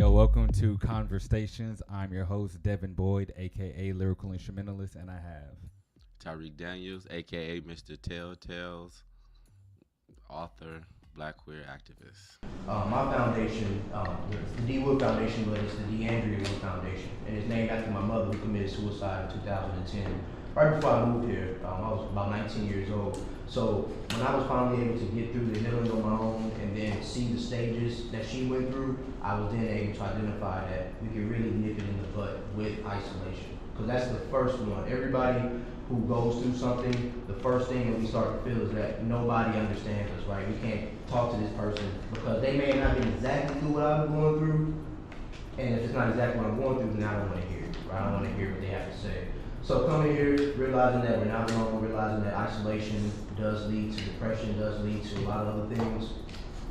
Yo, welcome to ConverStayShuns. I'm your host, Devin Boyd, aka Lyrical Instrumentalist, and I have Tarik Daniels, aka Mr. Telltales, author, black queer activist. My foundation, it's the D. Wood Foundation, but it's the DeAndrea Wood Foundation, and it's named after my mother who committed suicide in 2010. Right before I moved here, I was about 19 years old. So when I was finally able to get through the healing on my own and then see the stages that she went through, I was then able to identify that we could really nip it in the butt with isolation. Because that's the first one. Everybody who goes through something, the first thing that we start to feel is that nobody understands us, right? We can't talk to this person because they may not be exactly through what I'm going through. And if it's not exactly what I'm going through, then I don't want to hear it, right? I don't want to hear what they have to say. So coming here, realizing that we're not alone, realizing that isolation does lead to depression, does lead to a lot of other things,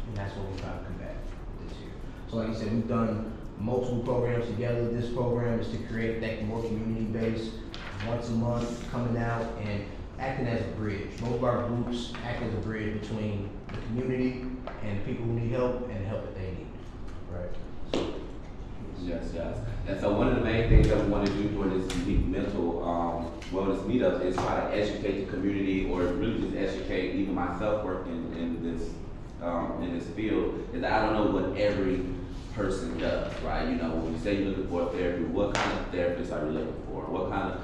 and that's what we try to combat this year. So like I said, we've done multiple programs together. This program is to create that more community base, once a month, coming out and acting as a bridge. Most of our groups act as a bridge between the community and the people who need help and the help that they need, right? So, Yes. And so one of the main things that we want to do during this unique mental wellness meetup is try to educate the community, or really just educate even myself working in this field, is that I don't know what every person does, right? You know, when you say you're looking for a therapy, what kind of therapist are you looking for? What kind of,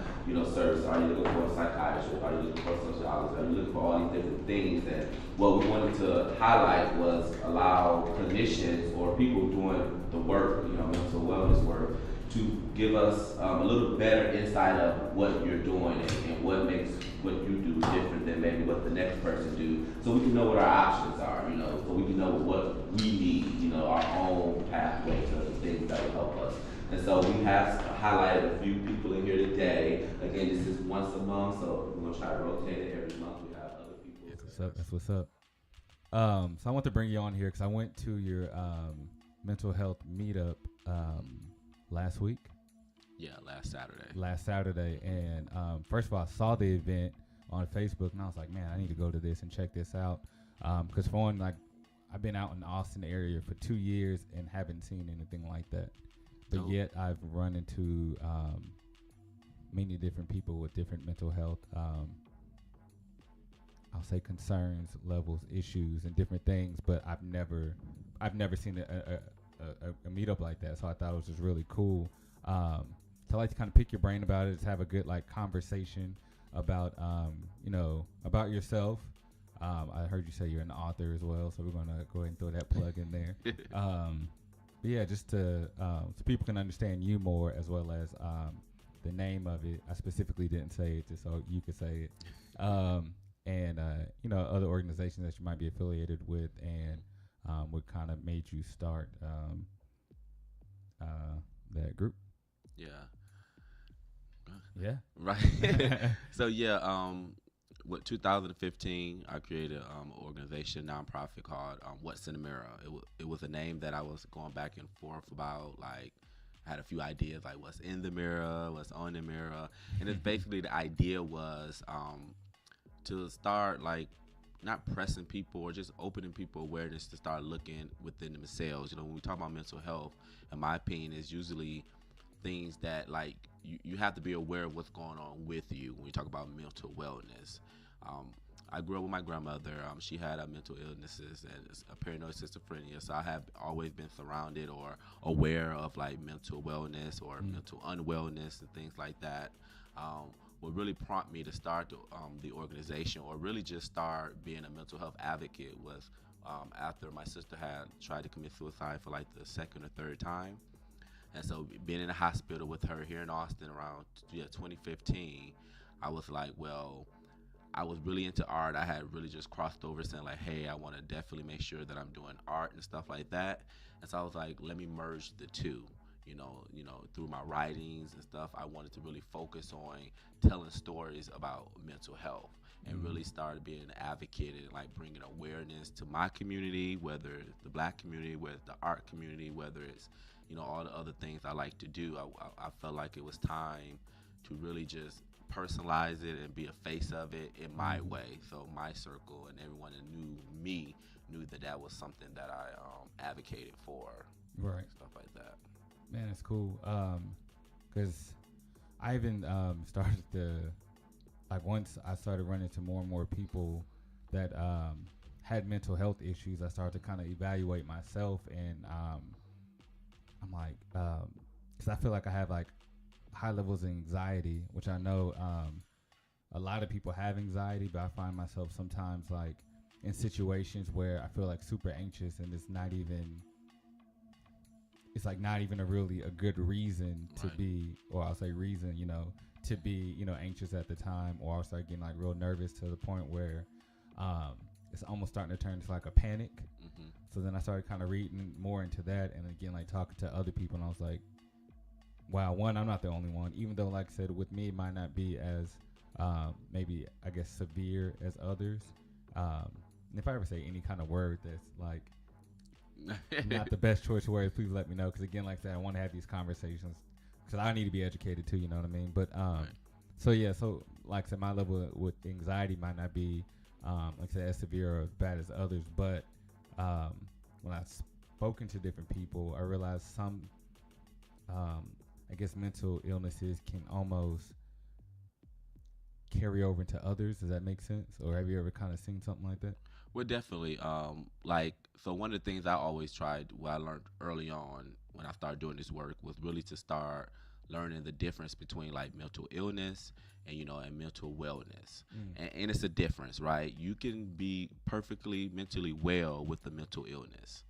service are you looking for? A psychiatrist? Are you looking for a sociologist? Are you looking for all these different things? And what we wanted to highlight was allow clinicians or people doing the work, mental wellness work, to give us a little better insight of what you're doing and what makes what you do different than maybe what the next person do, so we can know what our options are, so we can know what we need, our own pathway to the things that will help us. And so we have highlighted a few people in here today. Again, this is once a month, so we're gonna try to rotate it every month. We have other people. That's what's up. So I want to bring you on here because I went to your mental health meetup last week. Yeah, last Saturday, and first of all, I saw the event on Facebook, and I was like, man, I need to go to this and check this out. Because for one, like, I've been out in the Austin area for 2 years and haven't seen anything like that. But yet I've run into many different people with different mental health, I'll say concerns, levels, issues, and different things. But I've never seen a meetup like that. So I thought it was just really cool. So I like to kind of pick your brain about it, just have a good conversation about about yourself. I heard you say you're an author as well, so we're gonna go ahead and throw that plug in there. But yeah, just to so people can understand you more, as well as the name of it. I specifically didn't say it just so you could say it, and other organizations that you might be affiliated with, and what kind of made you start that group. Yeah. Right. So with 2015, I created an organization, nonprofit called What's in the Mirror. It was a name that I was going back and forth about. Like, I had a few ideas, like what's in the mirror, what's on the mirror, and it's basically the idea was to start not pressing people or just opening people awareness to start looking within themselves. When we talk about mental health, in my opinion, is usually things that you have to be aware of what's going on with you when you talk about mental wellness. I grew up with my grandmother. She had mental illnesses and a paranoid schizophrenia, so I have always been surrounded or aware of mental wellness or mental unwellness and things like that. What really prompted me to start the organization, or really just start being a mental health advocate, was after my sister had tried to commit suicide for the second or third time. And so being in the hospital with her here in Austin around 2015, I was like, well, I was really into art. I had really just crossed over saying hey, I want to definitely make sure that I'm doing art and stuff like that. And so I was like, let me merge the two. Through my writings and stuff, I wanted to really focus on telling stories about mental health and really started being an advocate and bringing awareness to my community, whether it's the black community, whether it's the art community, whether it's all the other things I like to do. I felt like it was time to really just personalize it and be a face of it in my way. So my circle and everyone that knew me knew that was something that I advocated for. Right. Stuff like that. Man, it's cool. Because I even started to, like, once I started running into more and more people that had mental health issues, I started to kind of evaluate myself, and I'm like, because I feel like I have like high levels of anxiety, which I know a lot of people have anxiety, but I find myself sometimes like in situations where I feel like super anxious, and it's not even a really a good reason to be, or I'll say reason, to be, anxious at the time, or I'll start getting like real nervous to the point where it's almost starting to turn into like a panic. Mm-hmm. So then I started kind of reading more into that, and again, like talking to other people, and I was like, wow, one, I'm not the only one, even though, like I said, with me, it might not be as maybe, I guess, severe as others. And if I ever say any kind of word that's like not the best choice of words, please let me know, because again, like I said, I want to have these conversations because I need to be educated too, you know what I mean? But so yeah, so like I said, my level with anxiety might not be like I said, as severe or as bad as others, but when I've spoken to different people, I realized some I guess mental illnesses can almost carry over into others. Does that make sense? Or have you ever kind of seen something like that? Well, definitely. So one of the things I always tried, what I learned early on when I started doing this work, was really to start learning the difference between like mental illness and and mental wellness. And it's a difference, right? You can be perfectly mentally well with the mental illness.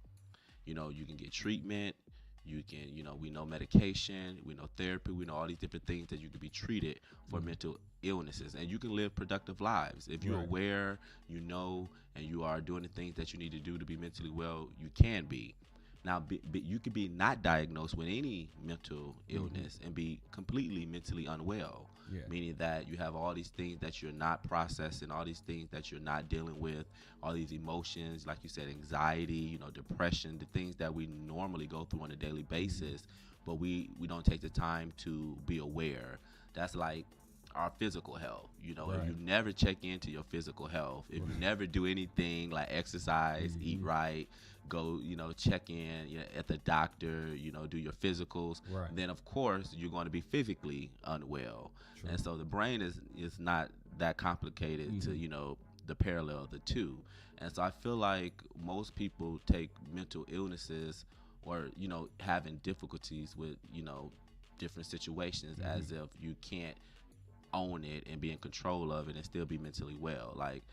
You can get treatment. You can, we know medication, we know therapy, we know all these different things that you can be treated for mental illnesses, and you can live productive lives. If you're aware, and you are doing the things that you need to do to be mentally well, you can be. Now, you could be not diagnosed with any mental illness and be completely mentally unwell, meaning that you have all these things that you're not processing, all these things that you're not dealing with, all these emotions, like you said, anxiety, depression, the things that we normally go through on a daily basis, but we don't take the time to be aware. That's like our physical health. If you never check into your physical health, if you never do anything like exercise, eat right, go, check in at the doctor, do your physicals, then of course you're going to be physically unwell. True. And so the brain is not that complicated to, the parallel of the two. And so I feel like most people take mental illnesses or, having difficulties with, different situations as if you can't own it and be in control of it and still be mentally well. Like,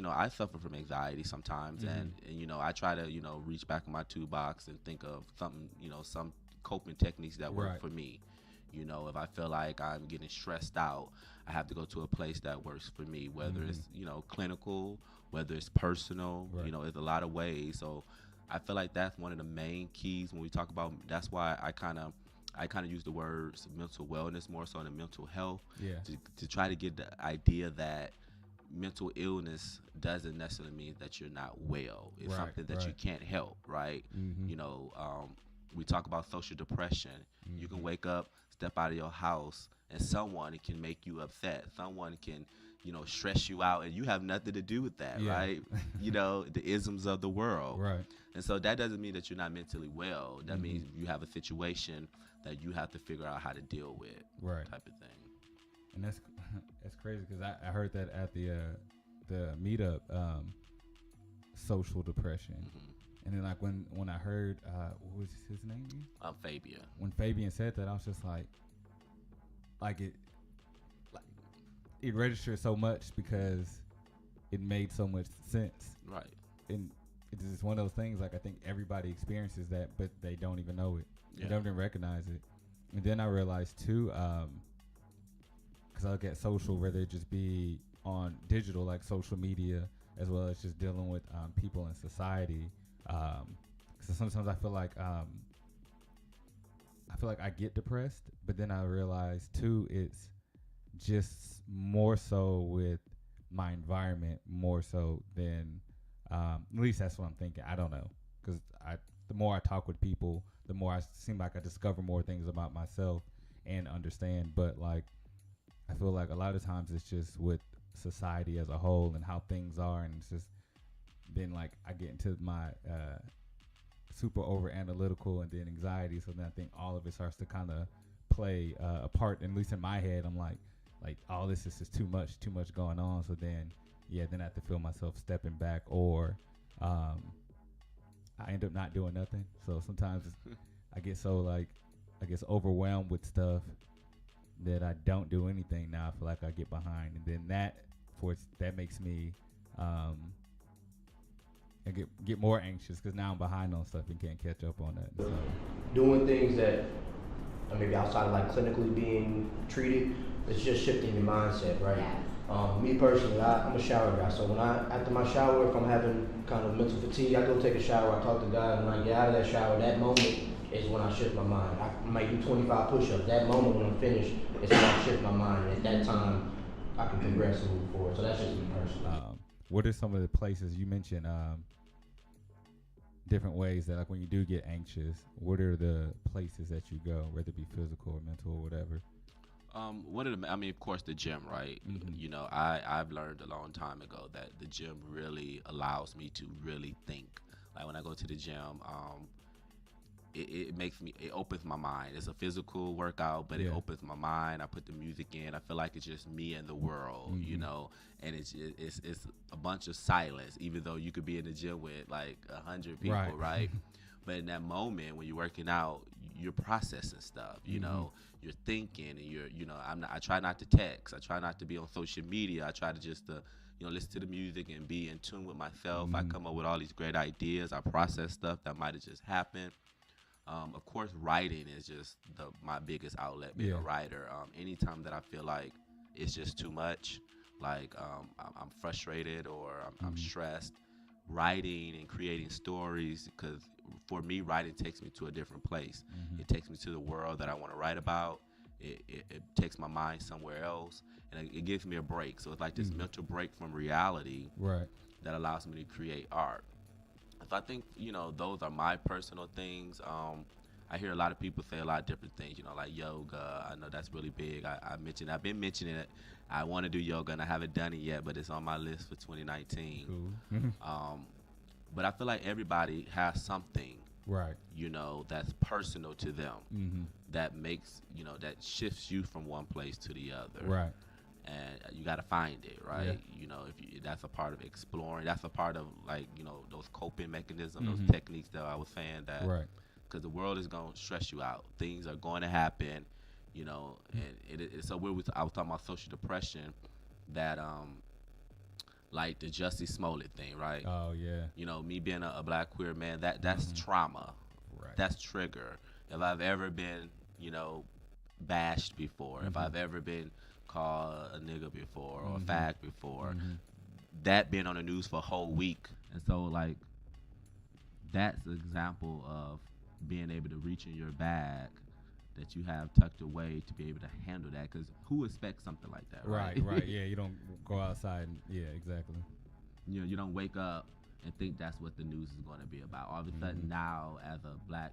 I suffer from anxiety sometimes, and I try to, reach back in my toolbox and think of something, some coping techniques that work for me. If I feel like I'm getting stressed out, I have to go to a place that works for me, whether it's, clinical, whether it's personal, there's a lot of ways. So I feel like that's one of the main keys when we talk about, that's why I kind of use the words mental wellness more so than mental health, to try to get the idea that mental illness doesn't necessarily mean that you're not well. It's something that you can't help, right? We talk about social depression. You can wake up, step out of your house, and someone can make you upset. Someone can, stress you out, and you have nothing to do with that, right? The isms of the world. Right. And so that doesn't mean that you're not mentally well. That means you have a situation that you have to figure out how to deal with, type of thing. And that's crazy, because I heard that at the meetup, social depression. And then like when I heard what was his name again? Fabian. When Fabian said that, I was just like it registered so much because it made so much sense. Right. And it's just one of those things, like I think everybody experiences that, but they don't even know it. They don't even recognize it. And then I realized too, because I look at social, whether it just be on digital, like social media, as well as just dealing with people in society. Because sometimes I feel like I get depressed, but then I realize too, it's just more so with my environment, more so than at least that's what I'm thinking. I don't know, because the more I talk with people, the more I seem like I discover more things about myself and understand. But like, I feel like a lot of times it's just with society as a whole and how things are, and it's just been like I get into my super over analytical, and then anxiety. So then I think all of it starts to kind of play a part. And at least in my head, I'm like all this is just too much going on. So then then I have to feel myself stepping back, or I end up not doing nothing. So sometimes I get so like I guess overwhelmed with stuff that I don't do anything. Now I feel like I get behind, and then that makes me I get more anxious because now I'm behind on stuff and can't catch up on that. So. Doing things that are maybe outside of like clinically being treated, it's just shifting your mindset, right? Yeah. Me personally, I'm a shower guy, so after my shower, if I'm having kind of mental fatigue, I go take a shower, I talk to God, and when I get out of that shower, that moment is when I shift my mind. I might do 25 push-ups. That moment when I'm finished is when I shift my mind. At that time, I can progress and move forward. So that's just me personally. What are some of the places you mentioned? Different ways that, like, when you do get anxious, what are the places that you go, whether it be physical or mental or whatever? Of course, the gym, right? Mm-hmm. You know, I've learned a long time ago that the gym really allows me to really think. Like when I go to the gym, it opens my mind. It's a physical workout, but it opens my mind. I put the music in. I feel like it's just me and the world, you know, and it's a bunch of silence, even though you could be in the gym with like 100 people, right? But in that moment when you're working out, you're processing stuff, you know, you're thinking, and I try not to text. I try not to be on social media. I try to just listen to the music and be in tune with myself. I come up with all these great ideas. I process stuff that might have just happened. Of course, writing is just my biggest outlet, being a writer. Anytime that I feel like it's just too much, like I'm frustrated or I'm stressed, writing and creating stories, because for me, writing takes me to a different place. It takes me to the world that I want to write about. It takes my mind somewhere else, and it gives me a break. So it's like this mental break from reality that allows me to create art. So I think, those are my personal things. I hear a lot of people say a lot of different things, like yoga. I know that's really big. I've been mentioning it. I want to do yoga, and I haven't done it yet, but it's on my list for 2019. Cool. But I feel like everybody has something, that's personal to them, that makes, that shifts you from one place to the other. And you got to find it, right? That's a part of exploring. That's a part of, like, those coping mechanisms, those techniques that I was saying, that because the world is going to stress you out. Things are going to happen, and so I was talking about social depression, that like the Jussie Smollett thing, right? Oh yeah. Me being a black queer man, that's trauma. That's trigger. If I've ever been, bashed before, if I've ever been called a nigga before or a fag before, that being on the news for a whole week. And so, like, that's an example of being able to reach in your bag that you have tucked away to be able to handle that, because who expects something like that, right? Right. Yeah, you don't go outside exactly. You don't wake up and think that's what the news is going to be about. All of a sudden now, as a black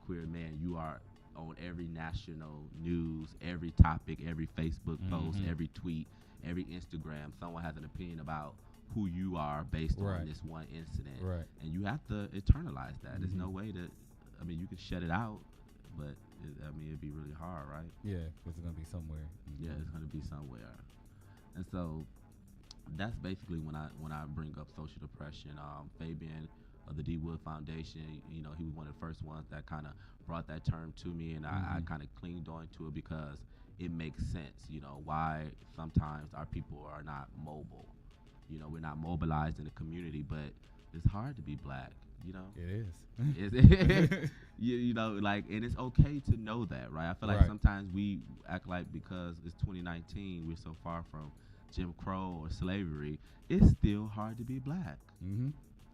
queer man, you are on every national news, every topic, every Facebook post, every tweet, every Instagram. Someone has an opinion about who you are based on this one incident. And you have to internalize that. There's no way to, you can shut it out, but it'd be really hard, right? Yeah, because it's going to be somewhere. Yeah, it's going to be somewhere. And so that's basically when I bring up social depression. Fabian of the D Wood Foundation, he was one of the first ones that kind of brought that term to me, and I kind of clinged on to it because it makes sense, why sometimes our people are not mobile. We're not mobilized in the community, but it's hard to be black, It is. And it's okay to know that, right? I feel like sometimes we act like because it's 2019, we're so far from Jim Crow or slavery, it's still hard to be black.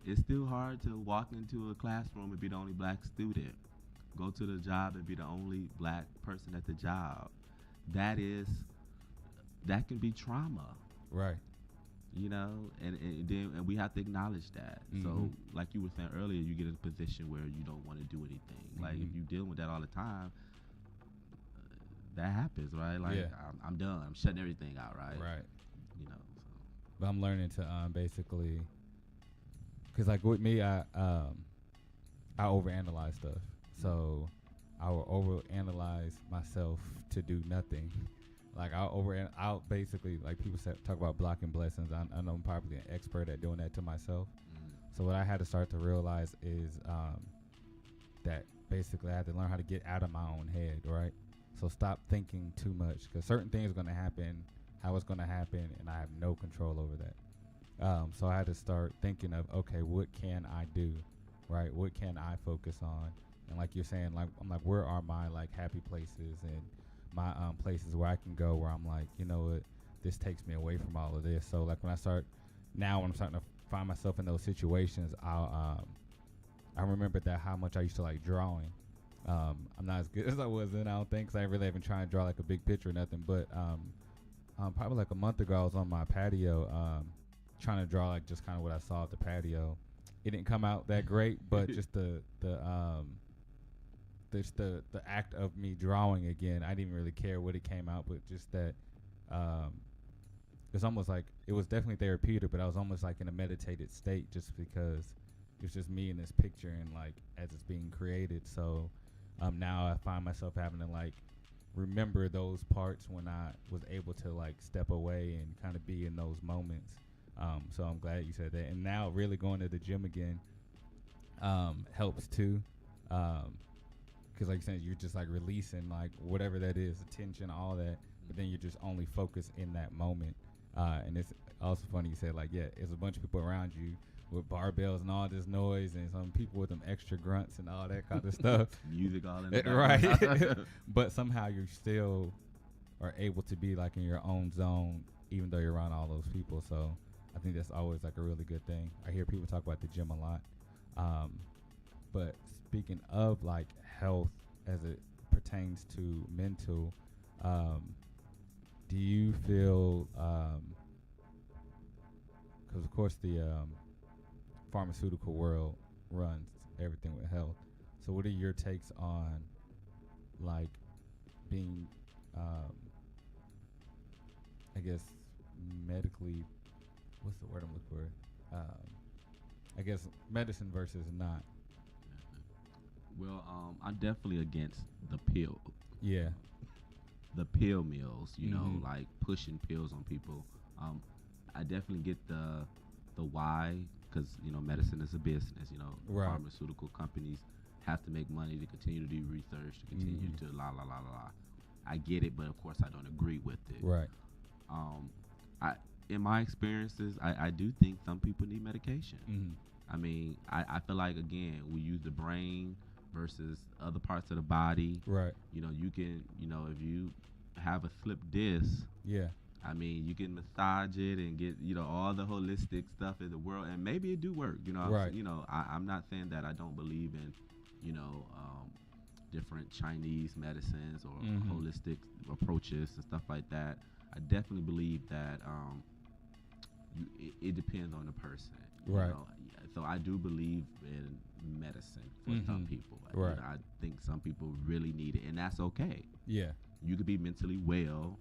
It's still hard to walk into a classroom and be the only black student, go to the job and be the only black person at the job. That can be trauma. Right. And we have to acknowledge that. So, like you were saying earlier, you get in a position where you don't want to do anything. Like, if you're dealing with that all the time, that happens, right? Like, I'm done. I'm shutting everything out, right? Right. So. But I'm learning to basically, because, like, with me, I overanalyze stuff. So I will overanalyze myself to do nothing. Like I'll basically, like people talk about blocking blessings. I know I'm probably an expert at doing that to myself. So what I had to start to realize is that basically I had to learn how to get out of my own head, right? So stop thinking too much, because certain things are going to happen, how it's going to happen, and I have no control over that. So I had to start thinking of, okay, what can I do, right? What can I focus on? And like you're saying, like I'm like, where are my like happy places and my places where I can go where I'm like, you know what, this takes me away from all of this. So like when I'm starting to find myself in those situations, I remember that how much I used to like drawing. I'm not as good as I was then, I don't think, 'cause I really haven't tried to draw like a big picture or nothing. But probably like a month ago, I was on my patio trying to draw like just kind of what I saw at the patio. It didn't come out that great, but just the act of me drawing again, I didn't really care what it came out, but just that it's almost like it was definitely therapeutic, but I was almost like in a meditated state just because it's just me in this picture and like as it's being created. So now I find myself having to like remember those parts when I was able to like step away and kind of be in those moments. So I'm glad you said that. And now really going to the gym again helps too. Because like you said, you're just like releasing like whatever that is, attention, all that, but then you're just only focused in that moment. And it's also funny you said like, yeah, there's a bunch of people around you with barbells and all this noise, and some people with them extra grunts and all that kind of stuff. Music all in the right. But somehow you still are able to be like in your own zone, even though you're around all those people. So I think that's always like a really good thing. I hear people talk about the gym a lot. But speaking of like health as it pertains to mental, do you feel, because of course the pharmaceutical world runs everything with health, so what are your takes on like being I guess medically, what's the word I'm looking for, I guess medicine versus not? Well, I'm definitely against the pill. Yeah. The pill mills, you know, like pushing pills on people. I definitely get the why, because, you know, medicine is a business, you know. Right. Pharmaceutical companies have to make money to continue to do research, to continue to la la la la la. I get it, but of course I don't agree with it. Right. In my experiences, I do think some people need medication. I mean, I feel like, again, we use the brain versus other parts of the body. Right. You know, you can, you know, if you have a slip disc, yeah, I mean, you can massage it and get, you know, all the holistic stuff in the world, and maybe it do work. You know, right. You know, I'm not saying that I don't believe in, you know, different Chinese medicines or holistic approaches and stuff like that. I definitely believe that it depends on the person. Right. You know? So I do believe in medicine for some people. Right. You know, I think some people really need it, and that's okay. Yeah. You could be mentally well,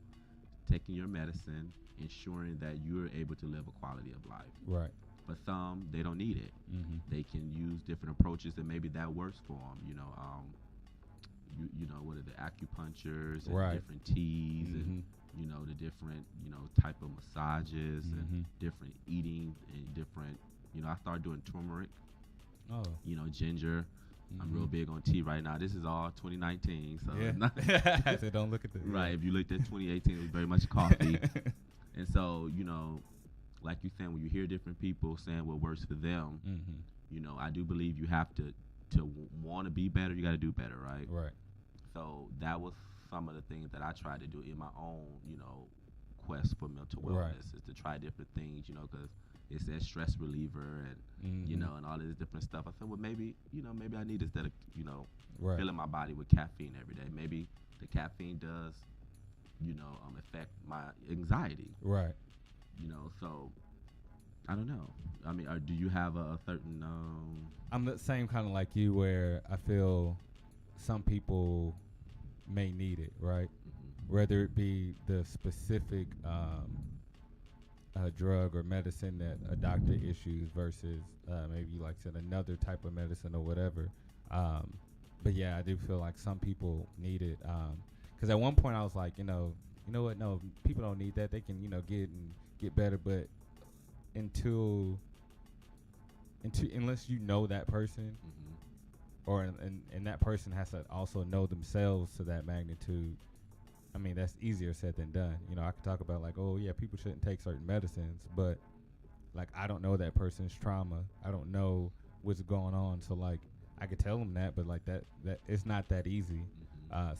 taking your medicine, ensuring that you're able to live a quality of life. Right. For some, they don't need it. They can use different approaches, and maybe that works for them. You know, you know, what are the acupunctures and right. different teas and, you know, the different, you know, type of massages and different eating and different, you know, I started doing turmeric, you know, ginger. I'm real big on tea right now. This is all 2019, so yeah. So don't look at the right. If you looked at 2018, it was very much coffee. And so, you know, like you saying, when you hear different people saying what works for them, you know, I do believe you have to want to be better. You got to do better, right? Right. So that was some of the things that I tried to do in my own, you know, quest for mental wellness, is to try different things, you know, because it says stress reliever and, you know, and all this different stuff. I said, well, maybe, you know, maybe I need, instead of, you know, filling my body with caffeine every day, maybe the caffeine does, you know, affect my anxiety. Right. You know, so I don't know. I mean, do you have a certain... I'm the same kind of like you, where I feel some people may need it, right? Whether it be the specific a drug or medicine that a doctor issues versus maybe like said another type of medicine or whatever. But yeah, I do feel like some people need it. Because at one point I was like, you know what? No, people don't need that. They can, get better. But until unless you know that person, or and that person has to also know themselves to that magnitude. I mean, that's easier said than done. I could talk about like, oh yeah, people shouldn't take certain medicines, but like I don't know that person's trauma. I don't know what's going on. So like I could tell them that, but like that it's not that easy.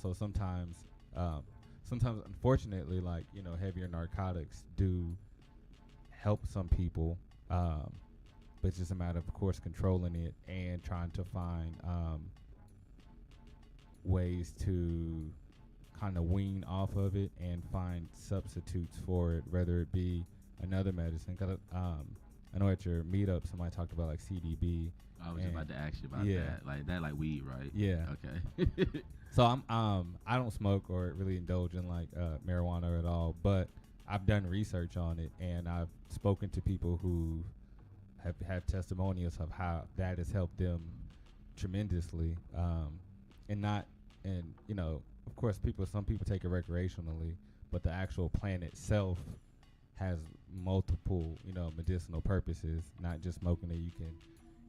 So sometimes unfortunately, like heavier narcotics do help some people, but it's just a matter of course controlling it and trying to find ways to kind of wean off of it and find substitutes for it, whether it be another medicine. Cause I know at your meetup somebody talked about like CDB. I was just about to ask you about that, like weed, right? Yeah. Okay. So I don't smoke or really indulge in like marijuana at all, but I've done research on it and I've spoken to people who have testimonials of how that has helped them tremendously, and of course some people take it recreationally, but the actual plant itself has multiple medicinal purposes. Not just smoking it, you can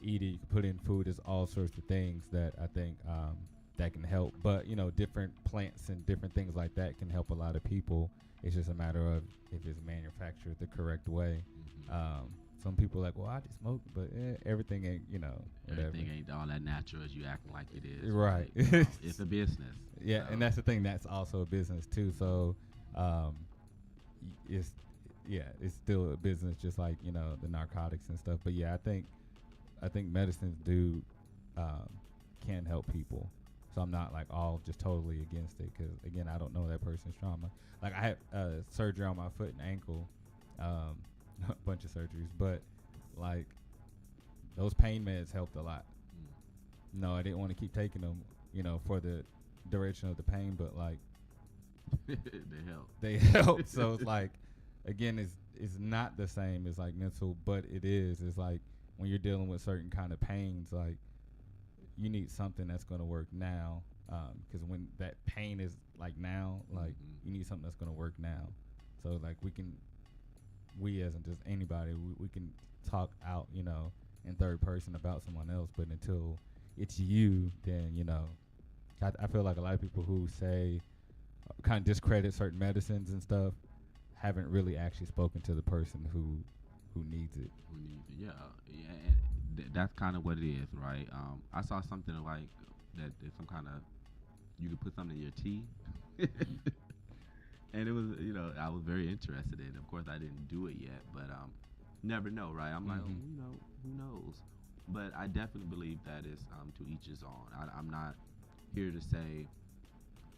eat it, you can put it in food. There's all sorts of things that I think that can help, but different plants and different things like that can help a lot of people. It's just a matter of if it's manufactured the correct way. Some people are like, well, I just smoke, but everything ain't, whatever. Everything ain't all that natural as you acting like it is. Right. It's a business. Yeah, so. And that's the thing. That's also a business too. So, it's still a business, just like the narcotics and stuff. But yeah, I think medicines do can help people. So I'm not like all just totally against it, because again, I don't know that person's trauma. Like I had surgery on my foot and ankle. A bunch of surgeries, but like those pain meds helped a lot. No, I didn't want to keep taking them, for the duration of the pain, but like they help. So it's like, again, it's not the same as like mental, but it is. It's like when you're dealing with certain kind of pains, like you need something that's going to work now, because when that pain is like now, like you need something that's going to work now. So like we as in just anybody, we can talk out, in third person about someone else, but until it's you, then, I feel like a lot of people who say, kind of discredit certain medicines and stuff, haven't really actually spoken to the person who needs it. Yeah. And that's kind of what it is, right? I saw something like that, some kind of, you could put something in your tea. And it was, I was very interested in it. Of course, I didn't do it yet, but never know, right? I'm like, who knows? But I definitely believe that it's to each his own. I'm not here to say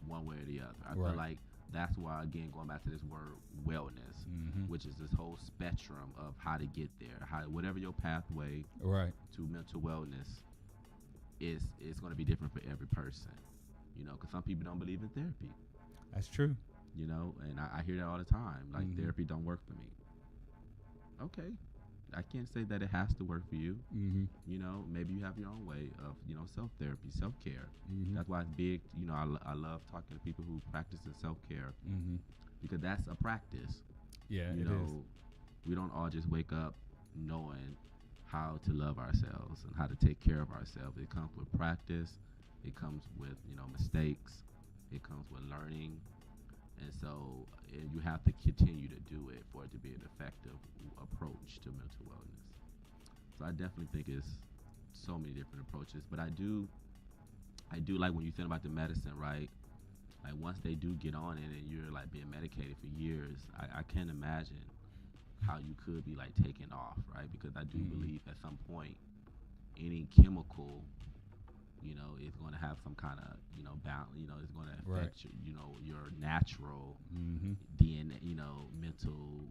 one way or the other. I feel like that's why, again, going back to this word wellness, which is this whole spectrum of how to get there. Whatever your pathway to mental wellness is going to be different for every person. Because some people don't believe in therapy. That's true. And I hear that all the time. Like, therapy don't work for me. Okay. I can't say that it has to work for you. Maybe you have your own way of, self-therapy, self-care. That's why it's big. I love talking to people who practice in self-care, because that's a practice. Yeah, it is. We don't all just wake up knowing how to love ourselves and how to take care of ourselves. It comes with practice. It comes with, mistakes. It comes with learning. And so you have to continue to do it for it to be an effective approach to mental wellness. So I definitely think it's so many different approaches. But I do like when you think about the medicine, right? Like once they do get on it and you're like being medicated for years, I can't imagine how you could be like taken off, right? Because I do believe at some point any chemical is going to have some kind of, balance, it's going to affect your natural DNA, mental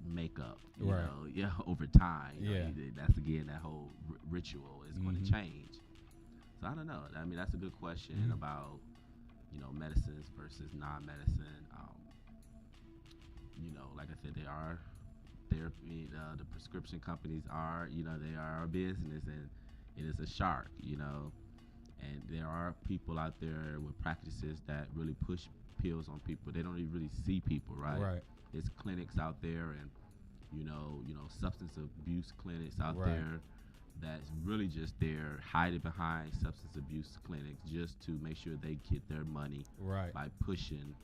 makeup, over time. That's again, that whole ritual is going to change. So I don't know. I mean, that's a good question about, medicines versus non-medicine. Like I said, there are therapy, the prescription companies are, they are a business, and it is a shark, and there are people out there with practices that really push pills on people. They don't even really see people, right? Right. There's clinics out there, and substance abuse clinics out Right. there that's really just there hiding behind substance abuse clinics just to make sure they get their money Right. by pushing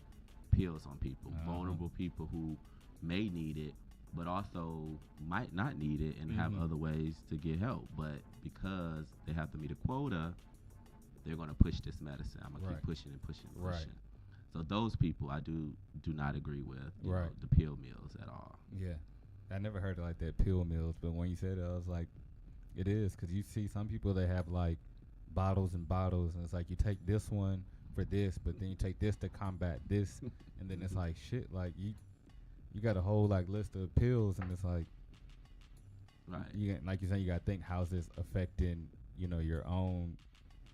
pills on people, vulnerable people who may need it, but also might not need it and have other ways to get help. But because they have to meet a quota, they're going to push this medicine. I'm going to keep pushing and pushing and pushing. So those people I do not agree with, you know, the pill mills at all. Yeah. I never heard it like that, pill mills, but when you said it, I was like, it is, because you see some people that have like bottles and bottles, and it's like you take this one for this, but then you take this to combat this, and then it's like shit, like you got a whole like list of pills, and it's like, like you said, you got to think, how's this affecting, you know, your own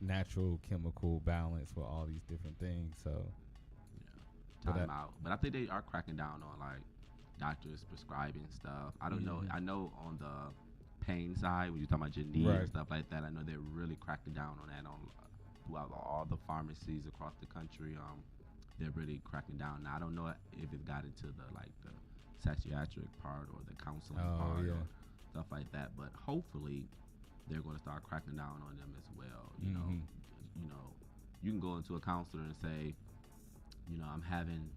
natural chemical balance with all these different things. So time out. But I think they are cracking down on like doctors prescribing stuff. I don't know. I know on the pain side, when you're talking about your knee and stuff like that, I know they're really cracking down on that throughout all the pharmacies across the country. They're really cracking down. Now I don't know if it got into the psychiatric part or the counseling part or stuff like that, but hopefully they're going to start cracking down on them as well. You know, you can go into a counselor and say, you know, I'm having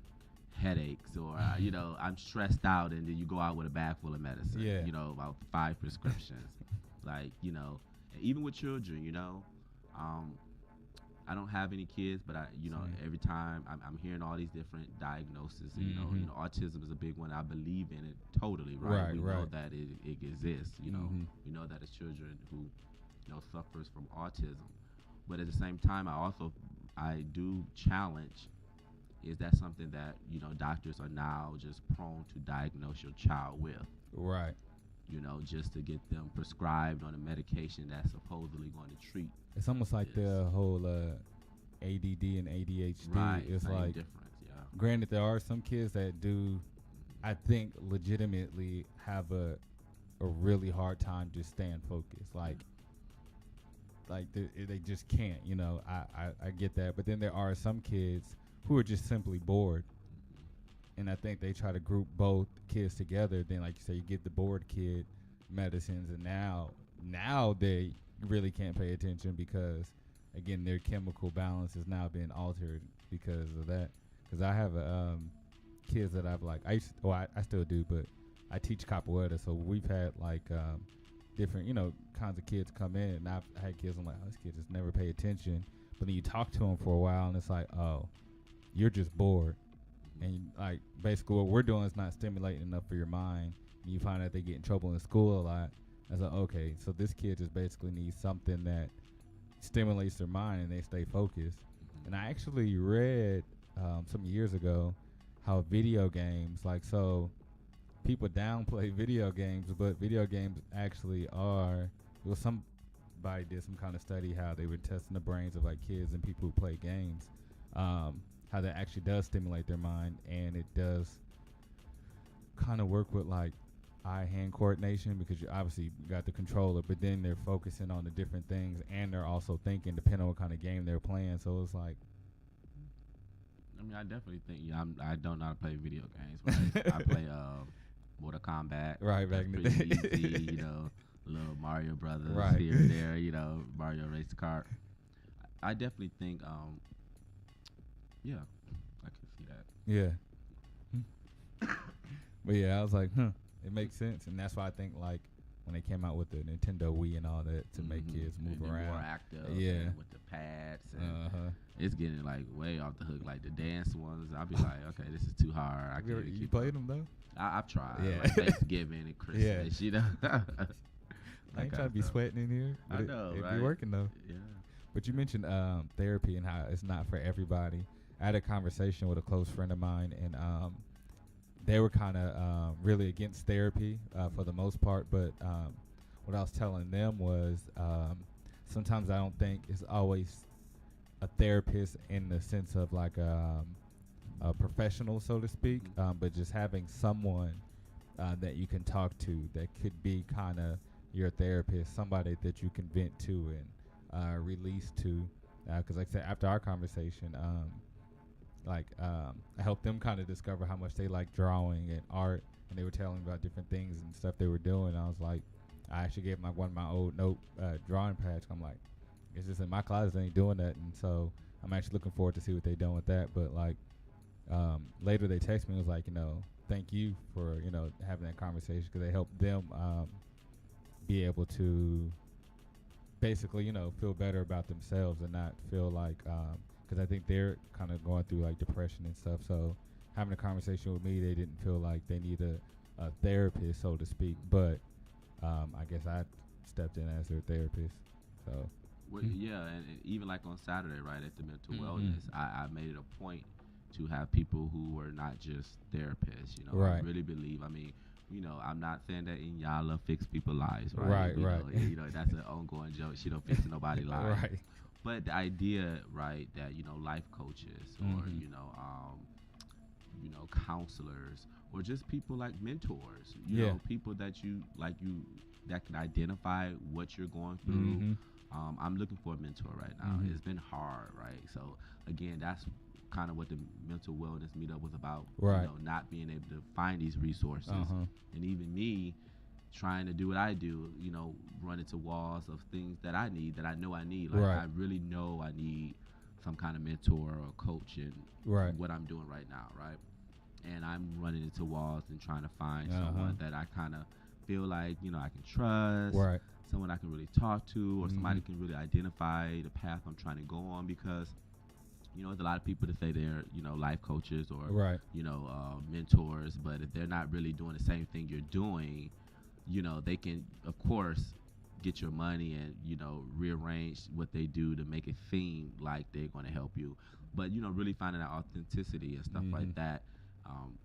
headaches, or you know, I'm stressed out, and then you go out with a bag full of medicine. You know, about 5 prescriptions. Like, you know, and even with children, you know, I don't have any kids, but every time I'm hearing all these different diagnoses. And, you know, autism is a big one. I believe in it totally. We know that it exists. You know, we know that it's children who, you know, suffers from autism. But at the same time, I do challenge. Is that something that, you know, doctors are now just prone to diagnose your child with? Right. You know, just to get them prescribed on a medication that's supposedly going to treat. It's almost like the whole ADD and ADHD. Right. It's same like, difference, granted, there are some kids that do, I think, legitimately have a really hard time just staying focused. Like they just can't, you know. I get that. But then there are some kids who are just simply bored. And I think they try to group both kids together. Then, like you say, you get the bored kid medicines, and now they really can't pay attention because, again, their chemical balance is now being altered because of that. Because I have kids that I've I still do, but I teach capoeira, so we've had different, you know, kinds of kids come in, and I've had kids, I'm like, oh, this kid just never pay attention. But then you talk to them for a while, and it's like, oh, you're just bored. And like basically what we're doing is not stimulating enough for your mind. And you find out they get in trouble in school a lot. I was like, okay, so this kid just basically needs something that stimulates their mind and they stay focused. And I actually read some years ago how video games, so people downplay video games, but video games actually are. Somebody did some kind of study how they were testing the brains of kids and people who play games. How that actually does stimulate their mind, and it does kind of work with eye-hand coordination, because you obviously got the controller, but then they're focusing on the different things, and they're also thinking depending on what kind of game they're playing. So it's like, I mean, I definitely think I don't know how to play video games, but I play Mortal Kombat. Right, back in the day. Easy, you know, little Mario Brothers here and there, you know, Mario Race Kart. I definitely think yeah, I can see that. Yeah. But yeah, I was like, it makes sense. And that's why I think when they came out with the Nintendo Wii and all that to make kids move around. More active. Yeah. With the pads. And it's getting way off the hook. Like the dance ones, I'll be like, okay, this is too hard. I can't You played them though? I've tried. Yeah. Like Thanksgiving and Christmas, you know. I ain't trying to be sweating in here. I know, It'd be working though. Yeah. But you mentioned therapy and how it's not for everybody. I had a conversation with a close friend of mine, and they were kind of really against therapy for the most part. But what I was telling them was sometimes I don't think it's always a therapist in the sense of a professional, so to speak, but just having someone that you can talk to, that could be kind of your therapist, somebody that you can vent to and release to. Because like I said, after our conversation, I helped them kind of discover how much they like drawing and art, and they were telling me about different things and stuff they were doing. I was like, I actually gave them one of my old drawing pads. I'm like, it's just in my closet, they ain't doing that, and so I'm actually looking forward to see what they're doing with that. But like later they text me and was like, thank you for having that conversation, because they helped them be able to basically feel better about themselves and not feel like because I think they're kind of going through like depression and stuff. So having a conversation with me, they didn't feel like they need a therapist, so to speak. But I guess I stepped in as their therapist. So. Well, yeah, and even like on Saturday, right, at the mental wellness, I made it a point to have people who were not just therapists. Right. I really believe. I mean, I'm not saying that Inyala fix people's lives, right? Right. That's an ongoing joke. She don't fix nobody's life. Right. But the idea, right, that life coaches or counselors or just people like mentors, you know, people that that can identify what you're going through. I'm looking for a mentor right now. It's been hard, right? So again, that's kind of what the mental wellness meetup was about. Right. Not being able to find these resources, and even me trying to do what I do, run into walls of things that I need, that I know I need. Like I really know I need some kind of mentor or coach in what I'm doing right now, right? And I'm running into walls and trying to find someone that I kind of feel like, I can trust, someone I can really talk to, or somebody can really identify the path I'm trying to go on, because there's a lot of people that say they're, life coaches or, mentors, but if they're not really doing the same thing you're doing, they can, of course, get your money and, rearrange what they do to make it seem like they're going to help you. But, really finding that authenticity and stuff like that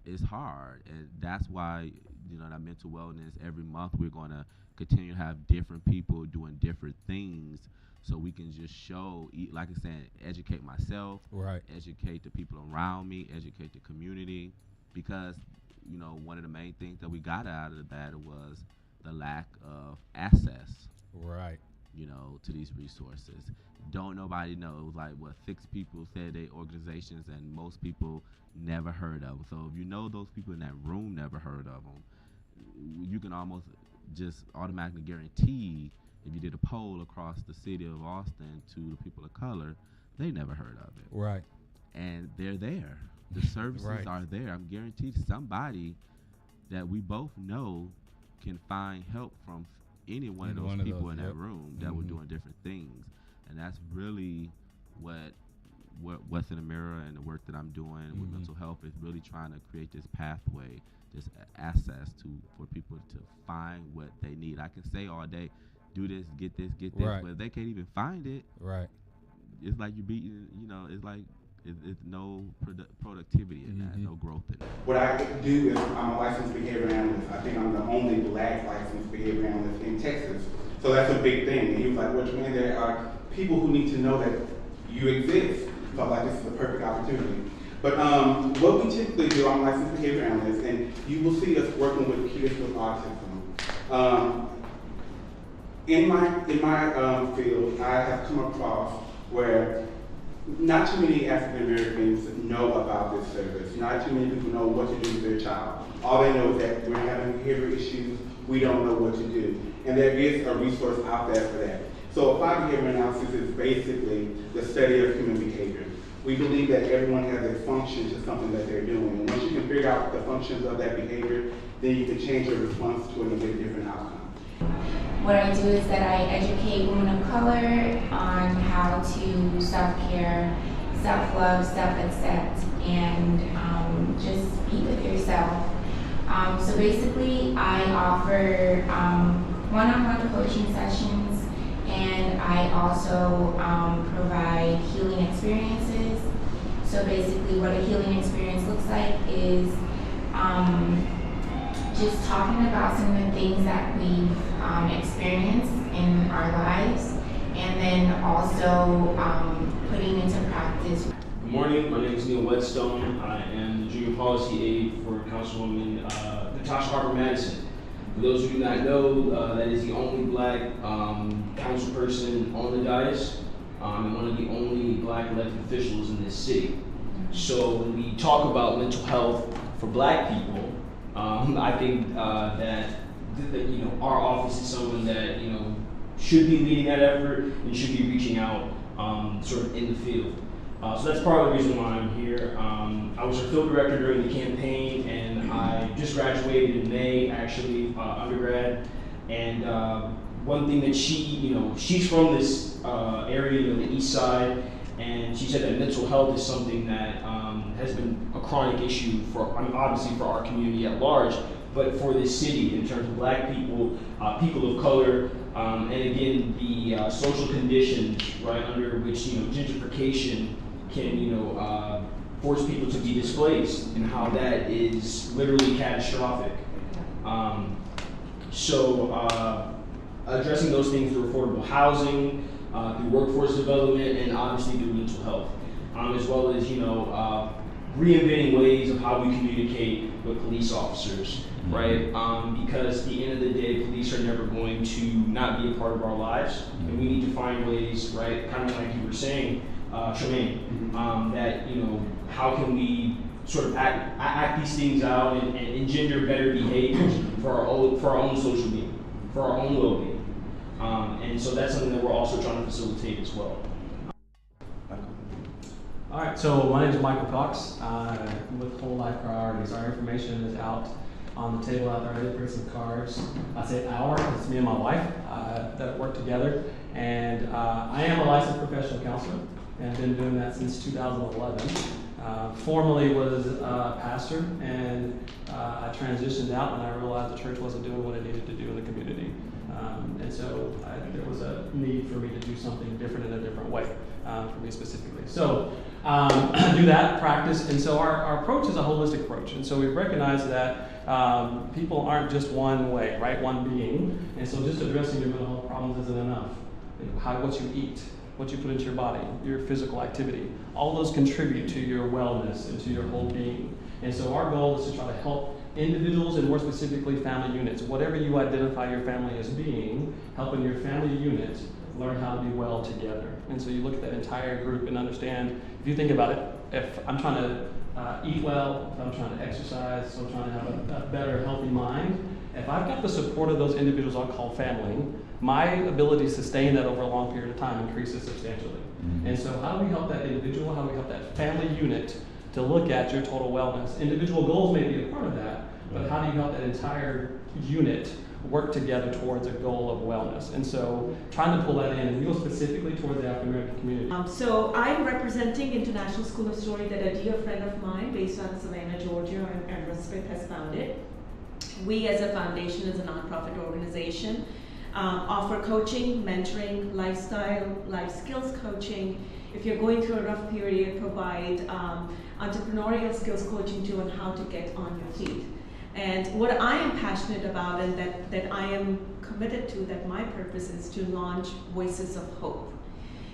is hard. And that's why, that mental wellness, every month we're going to continue to have different people doing different things, so we can just show, like I said, educate myself, educate the people around me, educate the community, because one of the main things that we got out of that was the lack of access, to these resources. Don't nobody know. It was like 6 people said they organizations, and most people never heard of them. So if those people in that room never heard of them, you can almost just automatically guarantee, if you did a poll across the city of Austin to the people of color, they never heard of it. Right. And they're there. The services are there. I'm guaranteed somebody that we both know can find help from any one of those people in that room that were doing different things. And that's really what's in the mirror, and the work that I'm doing with mental health is really trying to create this pathway, this access for people to find what they need. I can say all day, do this, get this, but if they can't even find it, it's like you're beating, it's like it's no productivity in that, no growth in that. What I do is I'm a licensed behavior analyst. I think I'm the only black licensed behavior analyst in Texas. So that's a big thing. And he was like, well, man, there are people who need to know that you exist. So I'm like, this is a perfect opportunity. But what we typically do, I'm a licensed behavior analyst, and you will see us working with kids with autism. In my field, I have come across where not too many African Americans know about this service. Not too many people know what to do with their child. All they know is that we're having behavior issues, we don't know what to do. And there is a resource out there for that. So applied behavior analysis is basically the study of human behavior. We believe that everyone has a function to something that they're doing. And once you can figure out the functions of that behavior, then you can change your response to it and get a different outcome. What I do is that I educate women of color on how to self-care, self-love, self-accept, and just be with yourself. So basically, I offer one-on-one coaching sessions, and I also provide healing experiences. So basically, what a healing experience looks like is just talking about some of the things that we've experienced in our lives, and then also putting into practice. Good morning, my name is Neil Whetstone. I am the Junior Policy Aide for Councilwoman Josh Harper Madison. For those who do not know, that is the only black council person on the dais, and one of the only black elected officials in this city. So when we talk about mental health for black people, I think that our office is someone that should be leading that effort and should be reaching out sort of in the field. So that's part of the reason why I'm here. I was a field director during the campaign, and I just graduated in May, actually, undergrad. And one thing that she's from this area, the East Side, and she said that mental health is something that has been a chronic issue obviously for our community at large, but for this city in terms of black people, people of color, and again the social conditions, right, under which gentrification can force people to be displaced, and how that is literally catastrophic. So addressing those things through affordable housing, through workforce development, and obviously through mental health, as well as reinventing ways of how we communicate with police officers, right? Because at the end of the day, police are never going to not be a part of our lives, and we need to find ways, right? Kind of like you were saying, Tremaine, that how can we sort of act these things out and engender better behaviors for our own social being, for our own well-being. And so that's something that we're also trying to facilitate as well. All right, so my name is Michael Cox. With WholeLife Priorities. Our information is out on the table out there. I did bring some cards. I say our, it's me and my wife that work together. And I am a licensed professional counselor, and I've been doing that since 2011. Formerly was a pastor, and I transitioned out when I realized the church wasn't doing what it needed to do in the community. And so there was a need for me to do something different in a different way, for me specifically. So do that, practice, and so our approach is a holistic approach. And so we recognize that people aren't just one way, right? One being. And so just addressing your mental health problems isn't enough. What you eat, what you put into your body, your physical activity, all those contribute to your wellness and to your whole being. And so our goal is to try to help individuals and more specifically family units, whatever you identify your family as being, helping your family unit learn how to be well together. And so you look at that entire group and understand, if you think about it, if I'm trying to eat well, if I'm trying to exercise, so I'm trying to have a better, healthy mind, if I've got the support of those individuals I'll call family, my ability to sustain that over a long period of time increases substantially. And so how do we help that individual, how do we help that family unit to look at your total wellness? Individual goals may be a part of that, but how do you help that entire unit work together towards a goal of wellness? And so trying to pull that in, and we go specifically towards the African American community. So I'm representing International School of Story that a dear friend of mine based out of Savannah, Georgia, and Smith has founded. We as a foundation, as a nonprofit organization, offer coaching, mentoring, lifestyle, life skills coaching. If you're going through a rough period, provide entrepreneurial skills coaching too on how to get on your feet. And what I am passionate about and that I am committed to, that my purpose is to launch Voices of Hope.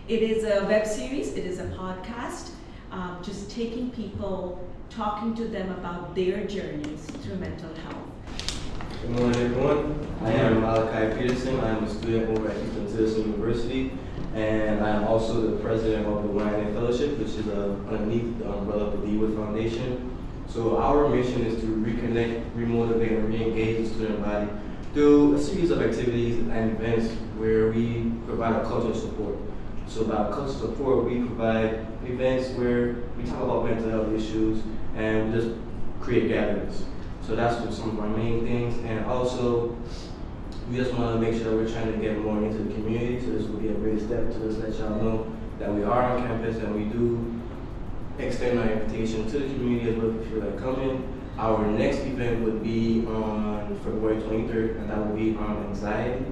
It is a web series, it is a podcast, just taking people, talking to them about their journeys through mental health. Good morning, everyone. I am Malachi Peterson. I am a student over at Houston University, and I am also the president of the Y.N.A Fellowship, which is underneath the umbrella of the D-Wood Foundation. So our mission is to reconnect, remotivate, and re-engage the student body through a series of activities and events where we provide a culture of support. So by culture support, we provide events where we talk about mental health issues and we just create gatherings. So that's some of our main things. And also, we just want to make sure that we're trying to get more into the community. So this will be a great step to just let y'all know that we are on campus and we do extend our invitation to the community as well if you feel like coming. Our next event would be on February 23rd, and that will be on anxiety.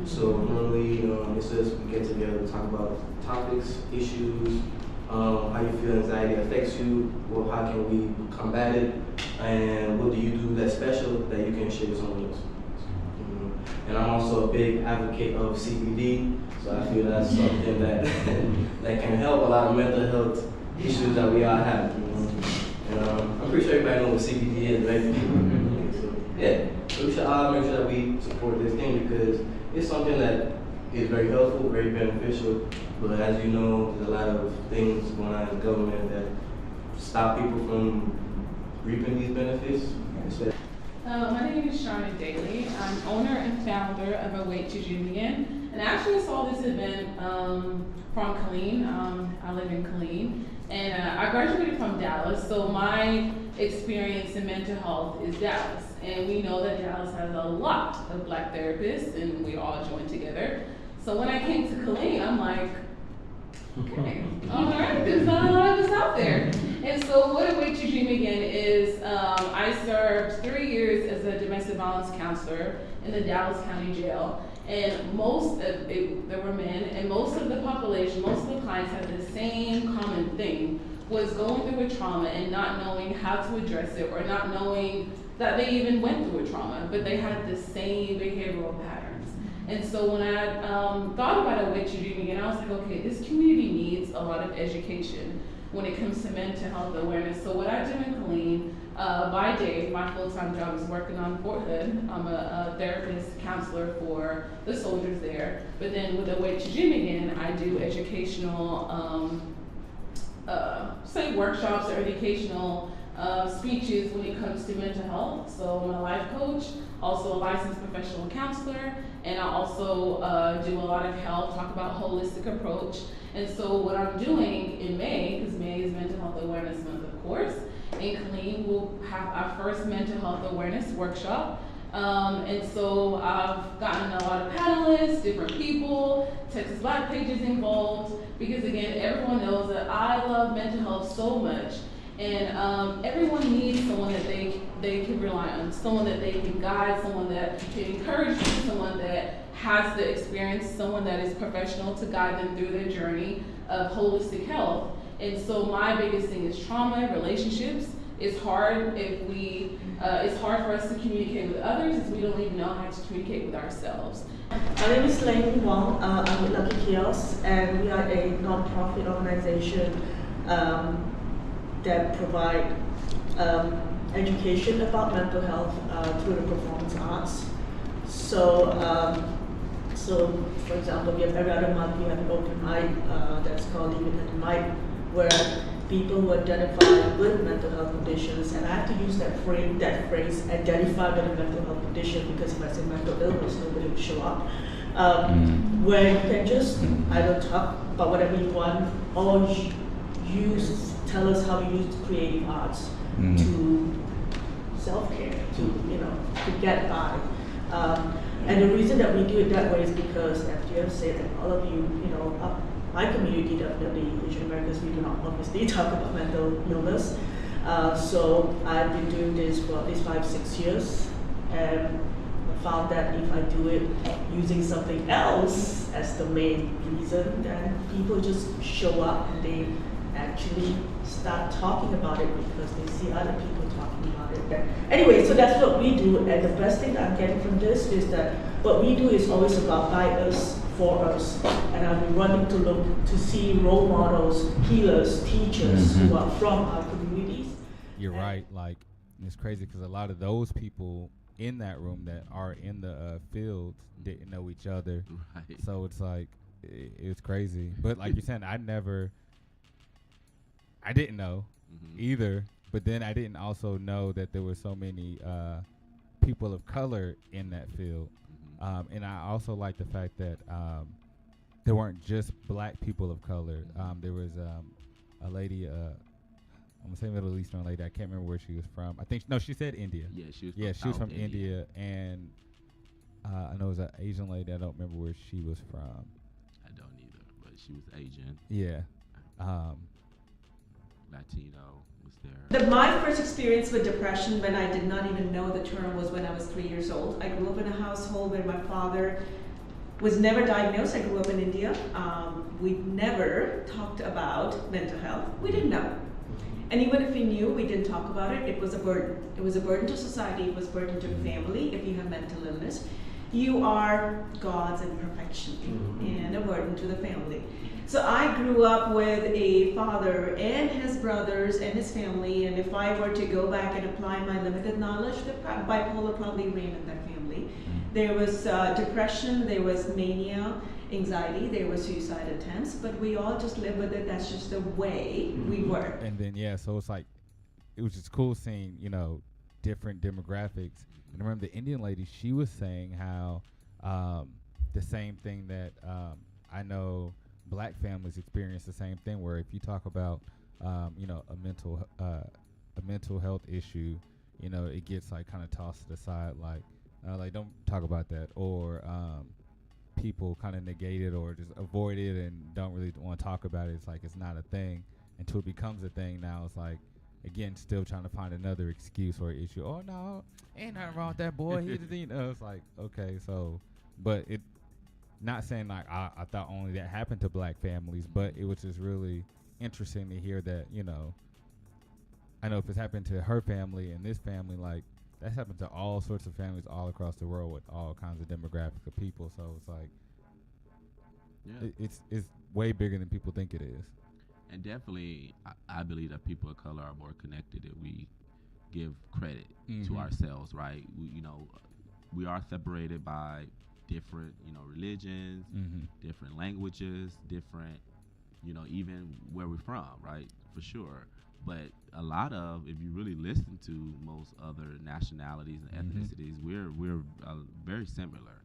So normally it's just we get together to talk about topics, issues, how you feel anxiety affects you, well, how can we combat it, and what do you do that's special that you can share with someone else. And I'm also a big advocate of CBD, so I feel that's something that that can help a lot of mental health issues that we all have. And I'm pretty sure everybody knows what CBD is, right? Yeah, so we should all make sure that we support this thing because it's something that is very helpful, very beneficial. But as you know, there's a lot of things going on in the government that stop people from reaping these benefits. My name is Sharna Daley. I'm owner and founder of Y.N.A. And I actually saw this event from Killeen. I live in Killeen. And I graduated from Dallas, so my experience in mental health is Dallas. And we know that Dallas has a lot of Black therapists, and we all join together. So when I came to Killeen, I'm like, okay, all right, there's not a lot of us out there. And so what a way to dream again is I served 3 years as a domestic violence counselor in the Dallas County Jail. And most of it, there were men, and most of the population, most of the clients had the same common thing, was going through a trauma and not knowing how to address it or not knowing that they even went through a trauma, but they had the same behavioral patterns. And so when I thought about a way to dream again, I was like, okay, this community needs a lot of education when it comes to mental health awareness. So what I do in Killeen, by day, my full-time job is working on Fort Hood. I'm a therapist, counselor for the soldiers there. But then with the Way to Dream Again, I do educational, say workshops or educational speeches when it comes to mental health. So I'm a life coach, also a licensed professional counselor, and I also do a lot of health, talk about holistic approach. And so what I'm doing in May, because May is Mental Health Awareness Month, of course, in Killeen, we'll have our first mental health awareness workshop. And so I've gotten a lot of panelists, different people, Texas Black pages involved, because again, everyone knows that I love mental health so much. And everyone needs someone that they can rely on, someone that they can guide, someone that can encourage them, someone that has the experience, someone that is professional to guide them through their journey of holistic health. And so my biggest thing is trauma, relationships. It's hard if we, it's hard for us to communicate with others if we don't even know how to communicate with ourselves. My name is Leng Wong. I'm with Lucky Kiosks, and we are a non-profit organization that provide education about mental health through the performance arts. So for example, we have every other month we have an open mic that's called Independent Mic, where people who identify with mental health conditions, and I have to use that phrase, identify with a mental health condition, because if I say mental illness, nobody will show up. Where you can just either talk about whatever you want, or tell us how you use creative arts to self-care, to get by. And the reason that we do it that way is because, as you have said, and all of you, my community, definitely Asian Americans, we do not obviously talk about mental illness. So I've been doing this for at least 5-6 years, and I found that if I do it using something else as the main reason, then people just show up and they actually start talking about it because they see other people talking about it. Anyway, so that's what we do, and the best thing that I'm getting from this is that what we do is always about by us, for us, and I'll be running to look to see role models, healers, teachers who are from our communities. You're right, like, it's crazy because a lot of those people in that room that are in the field didn't know each other. Right. So it's like, it's crazy. But like you're saying, I didn't know either, but then I didn't also know that there were so many people of color in that field. And I also like the fact that there weren't just Black people of color. There was a lady, I'm gonna say Middle Eastern lady, I can't remember where she was from. She said India. Yeah, she was from India, and I know it was an Asian lady, I don't remember where she was from. I don't either, but she was Asian. Yeah. Latino was there. My first experience with depression, when I did not even know the term, was when I was 3 years old. I grew up in a household where my father was never diagnosed. I grew up in India. We never talked about mental health. We didn't know. And even if we knew, we didn't talk about it. It was a burden. It was a burden to society. It was a burden to family. If you have mental illness, you are God's imperfection and a burden to the family. So I grew up with a father and his brothers and his family, and if I were to go back and apply my limited knowledge, the bipolar probably reigned in that family. There was depression, there was mania, anxiety, there were suicide attempts, but we all just lived with it. That's just the way we were. And then, yeah, so it's like, it was just cool seeing, you know, different demographics. And I remember the Indian lady, she was saying how the same thing that I know black families experience the same thing, where if you talk about, you know, a mental health issue, you know, it gets like kind of tossed to the side, like don't talk about that, or people kind of negate it or just avoid it and don't really want to talk about it. It's like it's not a thing until it becomes a thing. Now it's like, again, still trying to find another excuse or issue. Oh no, ain't nothing wrong with that boy. He just, you know, it's like, okay, so, but it, not saying like I thought only that happened to black families, but it was just really interesting to hear that, you know, I know if it's happened to her family and this family, like that's happened to all sorts of families all across the world with all kinds of demographic of people. So it's like, it's way bigger than people think it is. And definitely, I believe that people of color are more connected if we give credit to ourselves, right? We are separated by different, religions, different languages, different, even where we're from, right? For sure. But a lot of, if you really listen to most other nationalities and ethnicities, we're very similar.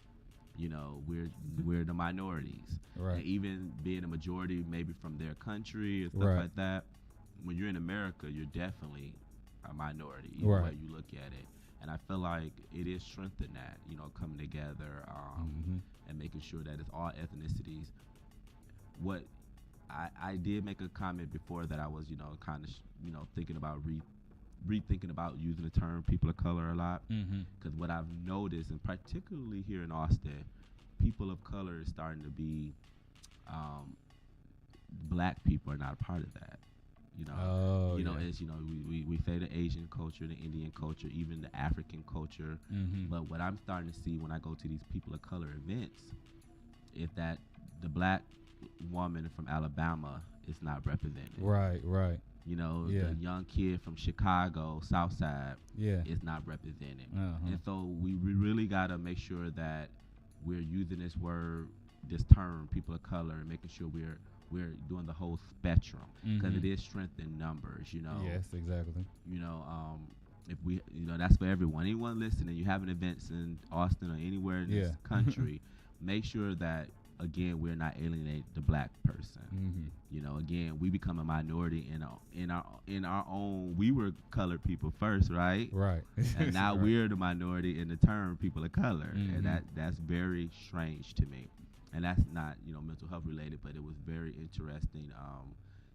We're the minorities. Right. And even being a majority maybe from their country or stuff like that, when you're in America, you're definitely a minority, either way you look at it. And I feel like it is strength in that, coming together and making sure that it's all ethnicities. What I did make a comment before that I was, kind of, thinking about rethinking about using the term people of color a lot. Because what I've noticed, and particularly here in Austin, people of color is starting to be, black people are not a part of that. It's, we say the Asian culture, the Indian culture, even the African culture. But what I'm starting to see when I go to these people of color events is that the black woman from Alabama is not represented. Right. The young kid from Chicago, South Side, is not represented. And so we really got to make sure that we're using this term, people of color, and making sure we're doing the whole spectrum, because it is strength in numbers, Yes, exactly. If we, that's for everyone. Anyone listening, you having events in Austin or anywhere in this country, make sure that, again, we're not alienating the black person. Again, we become a minority in our own. We were colored people first, right? Right. And now we're the minority in the term people of color, and that's very strange to me. And that's not, mental health related, but it was very interesting,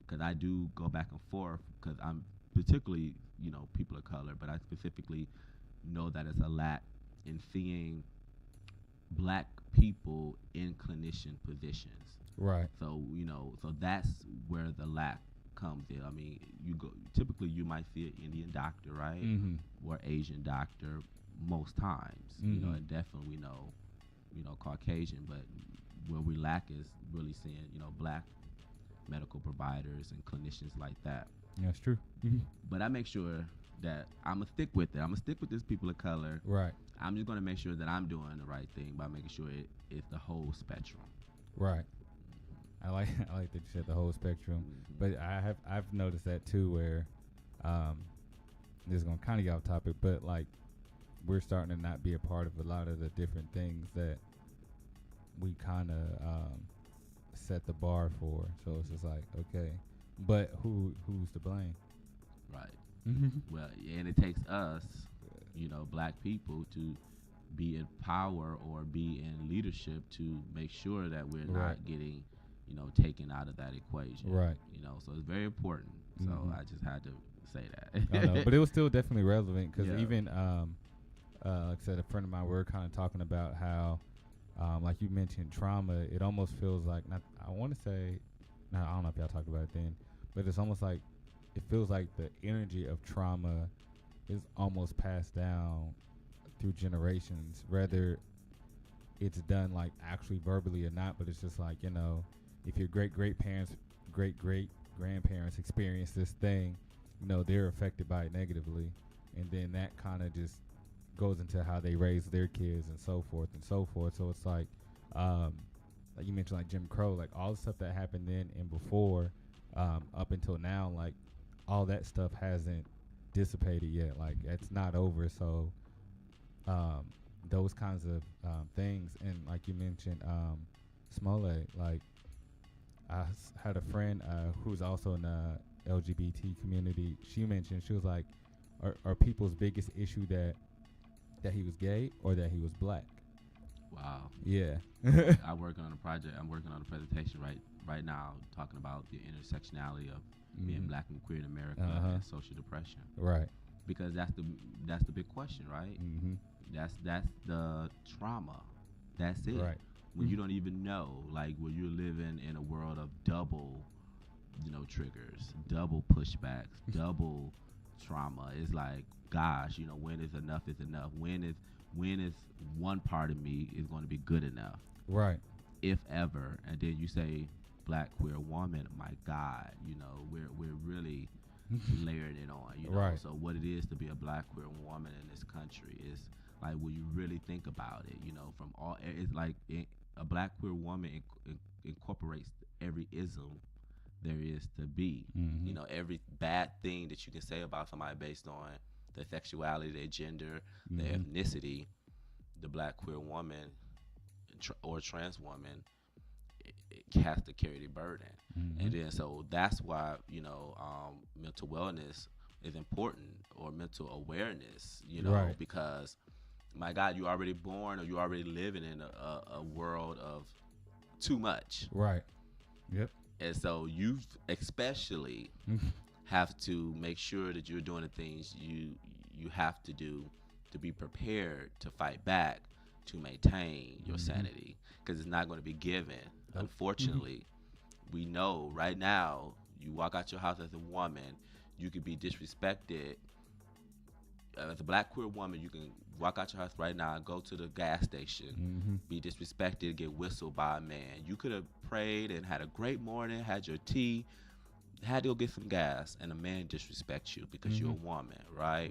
because I do go back and forth, because I'm particularly, people of color, but I specifically know that it's a lack in seeing black people in clinician positions. Right. So, so that's where the lack comes in. I mean, typically you might see an Indian doctor, right? Or Asian doctor most times, and definitely we know, Caucasian, but where we lack is really seeing, black medical providers and clinicians like that. That's true. But I make sure that I'm going to stick with it. I'm going to stick with this people of color. Right. I'm just going to make sure that I'm doing the right thing by making sure it's the whole spectrum. Right. I like that you said the whole spectrum. But I've noticed that too, where this is going to kind of get off topic, but like we're starting to not be a part of a lot of the different things that we kind of set the bar for. So it's just like, okay, but who's to blame? Right. Well, and it takes us, black people, to be in power or be in leadership to make sure that we're not getting, taken out of that equation. Right. So it's very important. So I just had to say that. I know, but it was still definitely relevant, because even, like I said, a friend of mine, we were kind of talking about how, like you mentioned, trauma, it almost feels like, I don't know if y'all talked about it then, but it's almost like, it feels like the energy of trauma is almost passed down through generations, whether it's done like actually verbally or not, but it's just like, if your great grandparents experience this thing, they're affected by it negatively, and then that kind of just goes into how they raise their kids and so forth and so forth. So it's like you mentioned, like Jim Crow, like all the stuff that happened then and before, up until now, like all that stuff hasn't dissipated yet. Like it's not over. So those kinds of things, and like you mentioned, Smollett, like had a friend who's also in the LGBT community. She mentioned, she was like, are people's biggest issue that he was gay or that he was black? Wow. Yeah. I'm working on a project. I'm working on a presentation right now talking about the intersectionality of being black and queer in America and social depression. Right. Because that's the big question, right? Mm-hmm. That's the trauma. That's it. Right. When you don't even know, like when you're living in a world of double, triggers, double pushbacks, double trauma. It's like, gosh, when is enough is enough? When is one part of me is going to be good enough? Right. If ever. And then you say black queer woman, my God, we're really layering it on, Right. So what it is to be a black queer woman in this country is like, when you really think about it, from all, it's like a black queer woman incorporates every ism there is to be. Mm-hmm. Every bad thing that you can say about somebody based on their sexuality, their gender, their ethnicity, the black queer woman or trans woman, it has to carry the burden. And then so that's why mental wellness is important, or mental awareness, right. because my God, you're already born or you're already living in a world of too much. Right. Yep. And so you especially have to make sure that you're doing the things you have to do to be prepared to fight back, to maintain your sanity, because it's not going to be given. Unfortunately, we know right now, you walk out your house as a woman, you could be disrespected. As a black queer woman, you can walk out your house right now and go to the gas station, be disrespected, get whistled by a man. You could have prayed and had a great morning, had your tea, had to go get some gas, and a man disrespects you because you're a woman, right?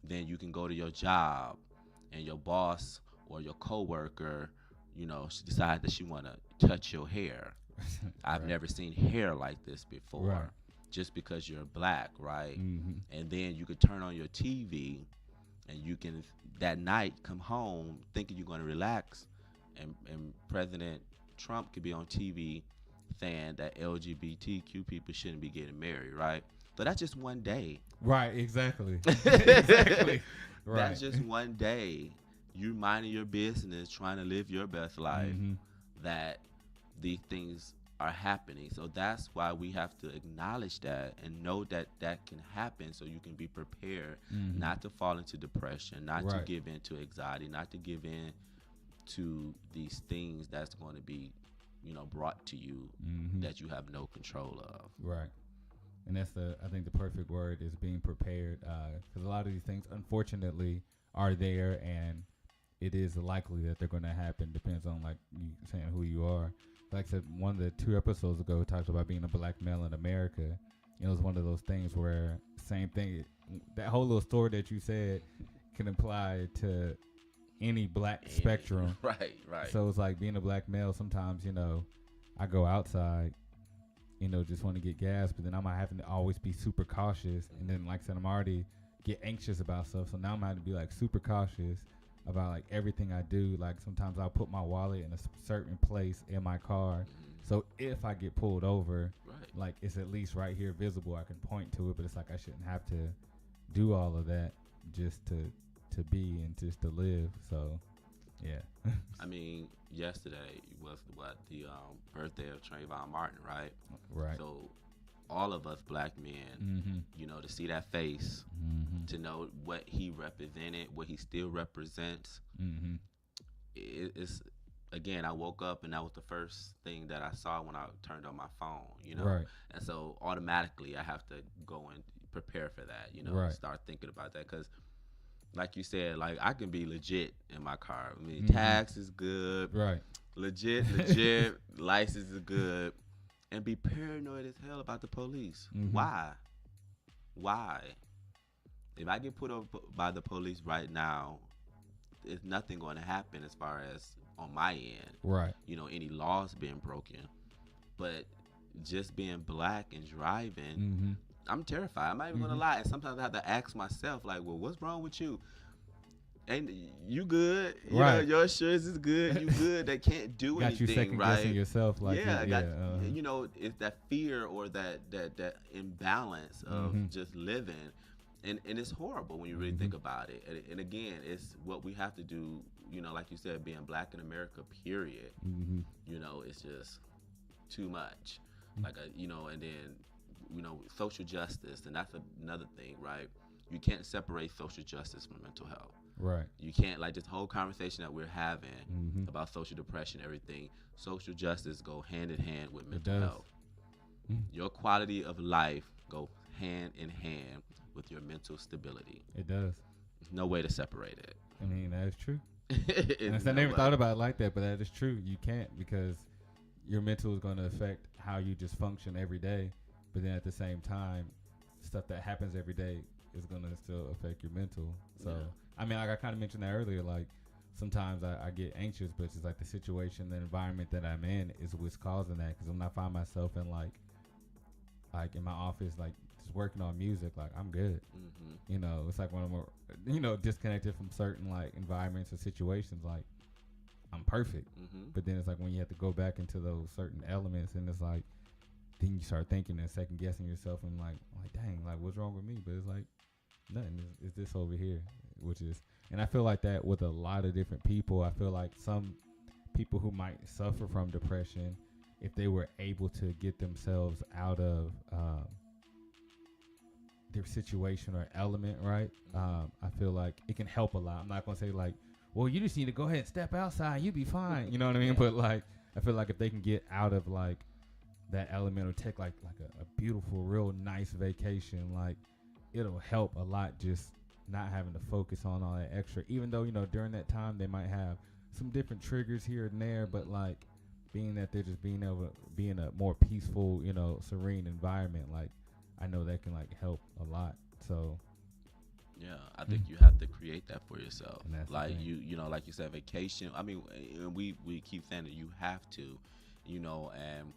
Then you can go to your job, and your boss or your coworker, she decides that she want to touch your hair. I've never seen hair like this before. Right. Just because you're black, right? And then you could turn on your TV, and you can that night come home thinking you're going to relax, and President Trump could be on TV saying that LGBTQ people shouldn't be getting married, right? But that's just one day. Right, exactly. Exactly. Right. That's just one day. You minding your business, trying to live your best life, that these things are happening. So that's why we have to acknowledge that and know that that can happen, so you can be prepared not to fall into depression, not to give in to anxiety, not to give in to these things that's going to be, brought to you that you have no control of. Right. And that's I think the perfect word is being prepared, because a lot of these things, unfortunately, are there, and it is likely that they're going to happen. Depends on, like you saying, who you are. Like I said, one of the 2 episodes ago talked about being a black male in America. It was one of those things where same thing. That whole little story that you said can apply to any black spectrum. Right. So it's like being a black male. Sometimes, I go outside, just want to get gas, but then I'm having to always be super cautious. And then, like I said, I'm already get anxious about stuff. So now I'm having to be like super cautious about like everything I do. Like sometimes I'll put my wallet in a certain place in my car, so if I get pulled over, like it's at least right here visible, I can point to it. But it's like I shouldn't have to do all of that just to be and just to live. So yeah. I mean, yesterday was the birthday of Trayvon Martin, right? Right. So all of us black men, to see that face, to know what he represented, what he still represents. It's again, I woke up and that was the first thing that I saw when I turned on my phone, Right. And so automatically I have to go and prepare for that, Right. Start thinking about that, because like you said, like I can be legit in my car. I mean, tax is good. Right. Legit. License is good. And be paranoid as hell about the police. Why? If I get put over by the police right now, there's nothing going to happen as far as on my end. Right. You know, any laws being broken. But just being black and driving, I'm terrified. I'm not even going to lie. And sometimes I have to ask myself, like, well, what's wrong with you? Ain't you good? You know, your insurance is good. You good. They can't do got anything, you second right? guessing yourself, like you know, it's that fear or that imbalance of just living, and it's horrible when you really think about it. And again, it's what we have to do. You know, like you said, being black in America, period. You know, it's just too much. Like you know, and then you know, social justice, and that's another thing, right? You can't separate social justice from mental health. Right. You can't, like, this whole conversation that we're having about social depression, everything, social justice go hand in hand with mental health. Your quality of life go hand in hand with your mental stability. It does. There's no way to separate it. I mean, that is true. I never thought about it like that, but that is true. You can't, because your mental is going to affect how you just function every day. But then at the same time, stuff that happens every day is going to still affect your mental. So, I mean, like I kind of mentioned that earlier, like sometimes I get anxious, but it's just like the situation, the environment that I'm in is what's causing that. Because when I find myself in like in my office, like just working on music, like I'm good. You know, it's like when I'm, you know, disconnected from certain like environments or situations, like I'm perfect. But then it's like when you have to go back into those certain elements, and it's like, then you start thinking and second guessing yourself, and like dang, like what's wrong with me? But it's like nothing. It's this over here, which is, and I feel like that with a lot of different people. I feel like some people who might suffer from depression, if they were able to get themselves out of their situation or element, right? I feel like it can help a lot. I'm not gonna say like, well, you just need to go ahead and step outside, you'll be fine. You know what I mean? But like, I feel like if they can get out of like that element or take like a beautiful, real nice vacation, like it'll help a lot, just not having to focus on all that extra, even though, you know, during that time they might have some different triggers here and there, but like being that they're just being able to be in a more peaceful, you know, serene environment, like I know that can like help a lot. So yeah, I think you have to create that for yourself. Like you know, like you said, vacation. I mean, we keep saying that you have to, you know, and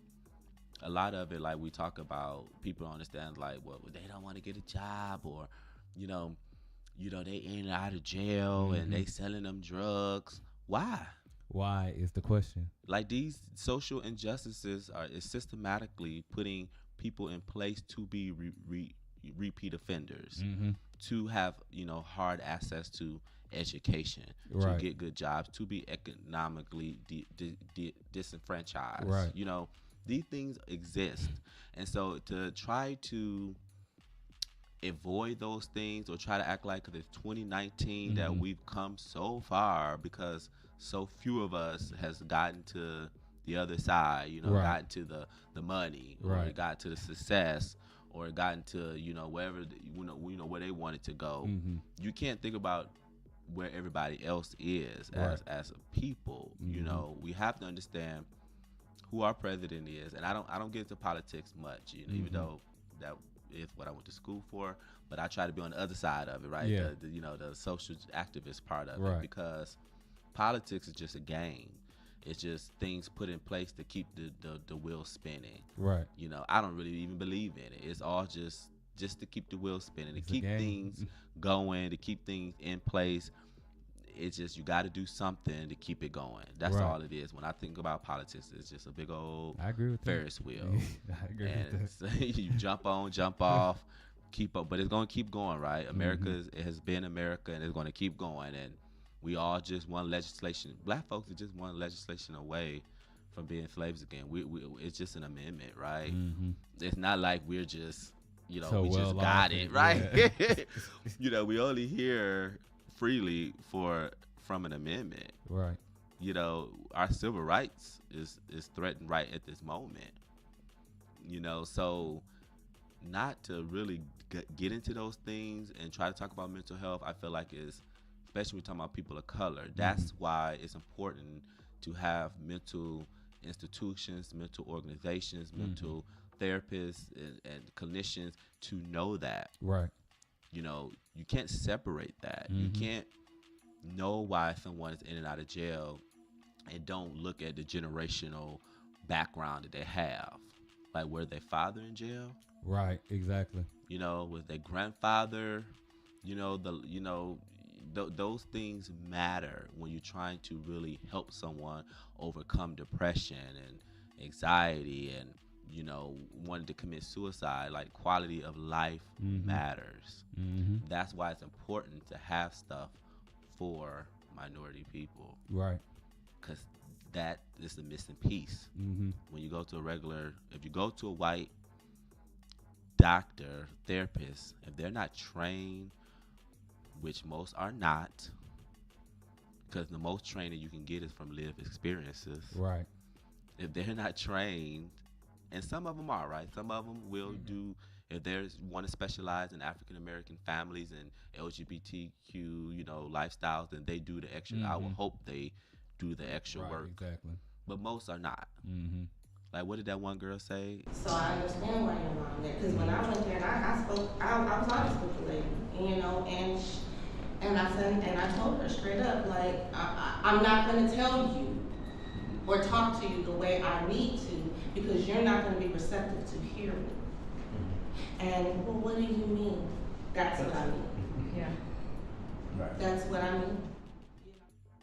a lot of it, like we talk about, people don't understand, like, well, they don't want to get a job, or, you know, they in and out of jail and they selling them drugs. Why is the question. Like, these social injustices is systematically putting people in place to be repeat offenders, to have, you know, hard access to education, to get good jobs, to be economically disenfranchised. You know, these things exist. And so to try to avoid those things, or try to act like it's 2019 that we've come so far because so few of us has gotten to the other side, you know, gotten to the money, or got to the success, or gotten to, you know, wherever, you know where they wanted to go. You can't think about where everybody else is as a people. You know, we have to understand who our president is, and I don't get into politics much, you know, even though that is what I went to school for, but I try to be on the other side of it, right? The you know, the social activist part of it, because politics is just a game. It's just things put in place to keep the wheel spinning. You know, I don't really even believe in it. It's all just to keep the wheel spinning, to keep things going, to keep things in place. It's just, you got to do something to keep it going. That's all it is. When I think about politics, it's just a big old Ferris wheel. I agree with that. You jump on, jump off, keep up, but it's going to keep going, right? America it has been America, and it's going to keep going. And we all just one legislation. Black folks are just one legislation away from being slaves again. We it's just an amendment, right? It's not like we're just, you know, so we just got it, right? You know, we only hear freely from an amendment, you know. Our civil rights is threatened right at this moment, you know. So not to really get into those things and try to talk about mental health, I feel like is especially when we're talking about people of color. That's why it's important to have mental institutions, mental organizations, mental therapists, and clinicians to know that. Right. You know, you can't separate that. You can't know why someone is in and out of jail and don't look at the generational background that they have. Like, were their father in jail? Right, exactly. You know, was their grandfather? You know, those things matter when you're trying to really help someone overcome depression and anxiety and, you know, wanting to commit suicide. Like, quality of life matters. That's why it's important to have stuff for minority people. Right. Because that is the missing piece. When you go to if you go to a white doctor, therapist, if they're not trained, which most are not, because the most training you can get is from lived experiences. Right. If they're not trained, and some of them are, right? Some of them will do, if there's want to specialize in African American families and LGBTQ, you know, lifestyles, then they do the extra. I would hope they do the extra work. Exactly. But most are not. Like, what did that one girl say? So I understand why your mom there, because when I went there and I was honest with the lady, you know, and I said, and I told her straight up, like, I'm not going to tell you or talk to you the way I need to, because you're not going to be receptive to hear me. And, well, what do you mean? That's what I mean. Yeah. Right. That's what I mean.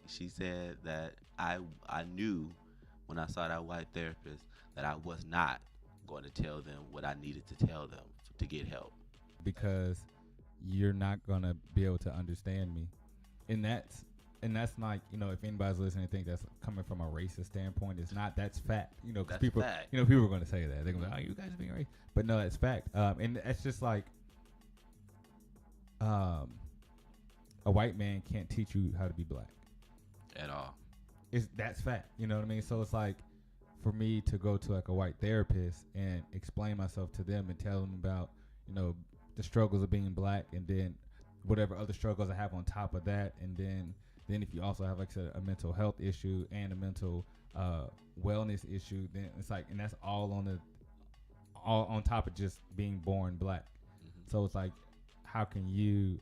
She said that I knew when I saw that white therapist that I was not going to tell them what I needed to tell them to get help. Because you're not going to be able to understand me. And that's like, you know, if anybody's listening and think that's coming from a racist standpoint, it's not. That's fact. You know, because people, fact. you know, people are going to say that. They're going to be like, oh, you guys are being racist. But no, it's fact. And it's just like a white man can't teach you how to be black. At all. That's fact. You know what I mean? So it's like, for me to go to like a white therapist and explain myself to them and tell them about, you know, the struggles of being black, and then whatever other struggles I have on top of that, and then if you also have, like I said, a mental health issue and a mental wellness issue, then it's like, and that's all on top of just being born black. So it's like, how can you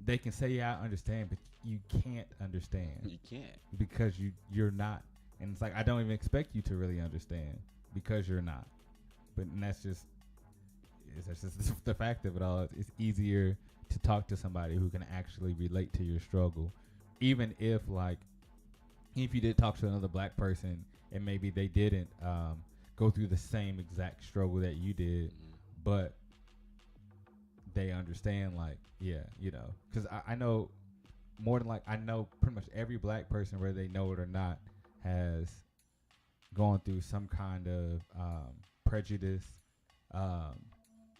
they can say, yeah, I understand, but you can't understand. You can't. Because you're not. And it's like, I don't even expect you to really understand because you're not. But that's just the fact of it all. It's easier to talk to somebody who can actually relate to your struggle. Even if you did talk to another black person and maybe they didn't go through the same exact struggle that you did, but they understand, like, yeah, you know, because I know more than I know pretty much every black person, whether they know it or not, has gone through some kind of prejudice,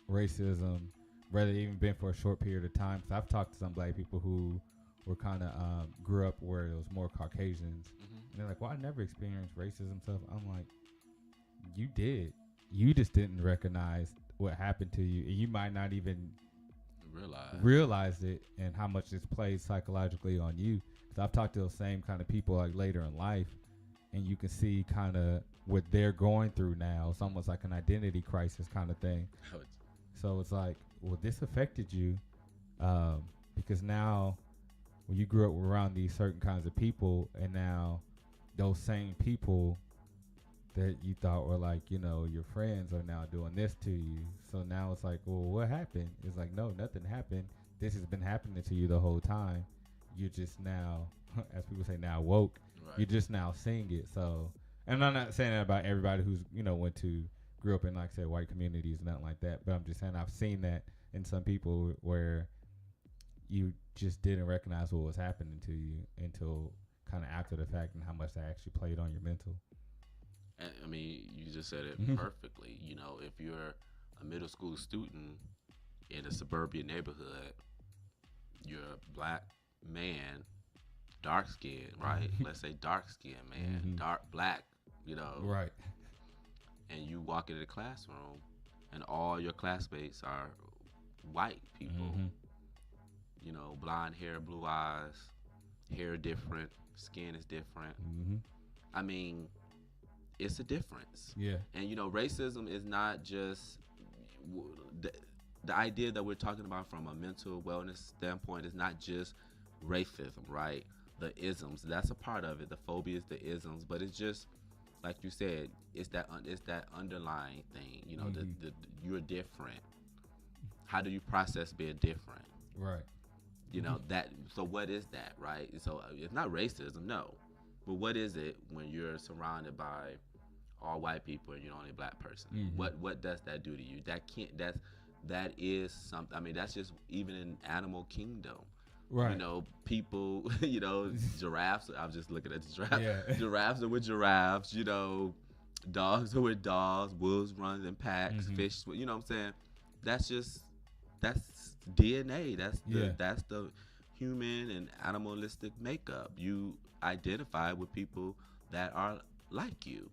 racism, whether even been for a short period of time. So I've talked to some black people who were kind of grew up where it was more Caucasians, and they're like, well, I never experienced racism stuff. I'm like, you did. You just didn't recognize what happened to you, and you might not even realize it and how much it's played psychologically on you. Because I've talked to those same kind of people like later in life, and you can see kind of what they're going through now. It's almost like an identity crisis kind of thing. So it's like, well, this affected you because now when you grew up around these certain kinds of people, and now those same people that you thought were like, you know, your friends are now doing this to you. So now it's like, well, what happened? It's like, no, nothing happened. This has been happening to you the whole time. You're just now, as people say now, woke. Right. You're just now seeing it. So, and I'm not saying that about everybody who's, you know, grew up in, like I said, white communities, nothing like that. But I'm just saying I've seen that in some people where you just didn't recognize what was happening to you until kind of after the fact, and how much that actually played on your mental. I mean, you just said it perfectly. You know, if you're a middle school student in a suburban neighborhood, you're a black man, dark skinned, right? Let's say dark skinned man, dark black, you know. Right. And you walk into the classroom and all your classmates are white people. You know, blonde hair, blue eyes, hair different, skin is different. I mean, it's a difference. Yeah. And you know, racism is not just the idea that we're talking about from a mental wellness standpoint is not just racism, right? The isms, that's a part of it. The phobias, the isms, but it's just like you said, it's that underlying thing. You know, the you're different. How do you process being different? Right. You know that. So what is that, right? So it's not racism, no. But what is it when you're surrounded by all white people and you're the only black person? What does that do to you? That is something. I mean, that's just even in animal kingdom. Right. You know, people. You know, giraffes. I was just looking at the giraffe. Yeah. Giraffes are with giraffes. You know, dogs are with dogs. Wolves run in packs. Fish. You know what I'm saying? That's DNA. That's the human and animalistic makeup. You identify with people that are like you.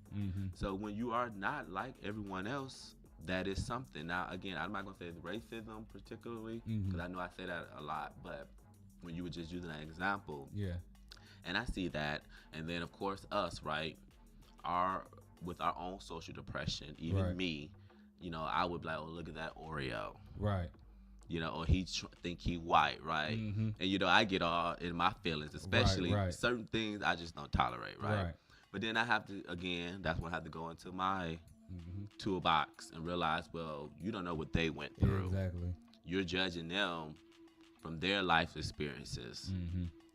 So when you are not like everyone else, that is something. Now, again, I'm not gonna say it's racism particularly, because I know I say that a lot. But when you were just using that example, and I see that, and then of course us, right, with our own social depression. Even me, you know, I would be like, oh, look at that Oreo, right. You know, or he think he white, right? And you know, I get all in my feelings, especially certain things I just don't tolerate, right? But then I have to, again, that's when I have to go into my toolbox and realize, well, you don't know what they went through. Exactly. You're judging them from their life experiences.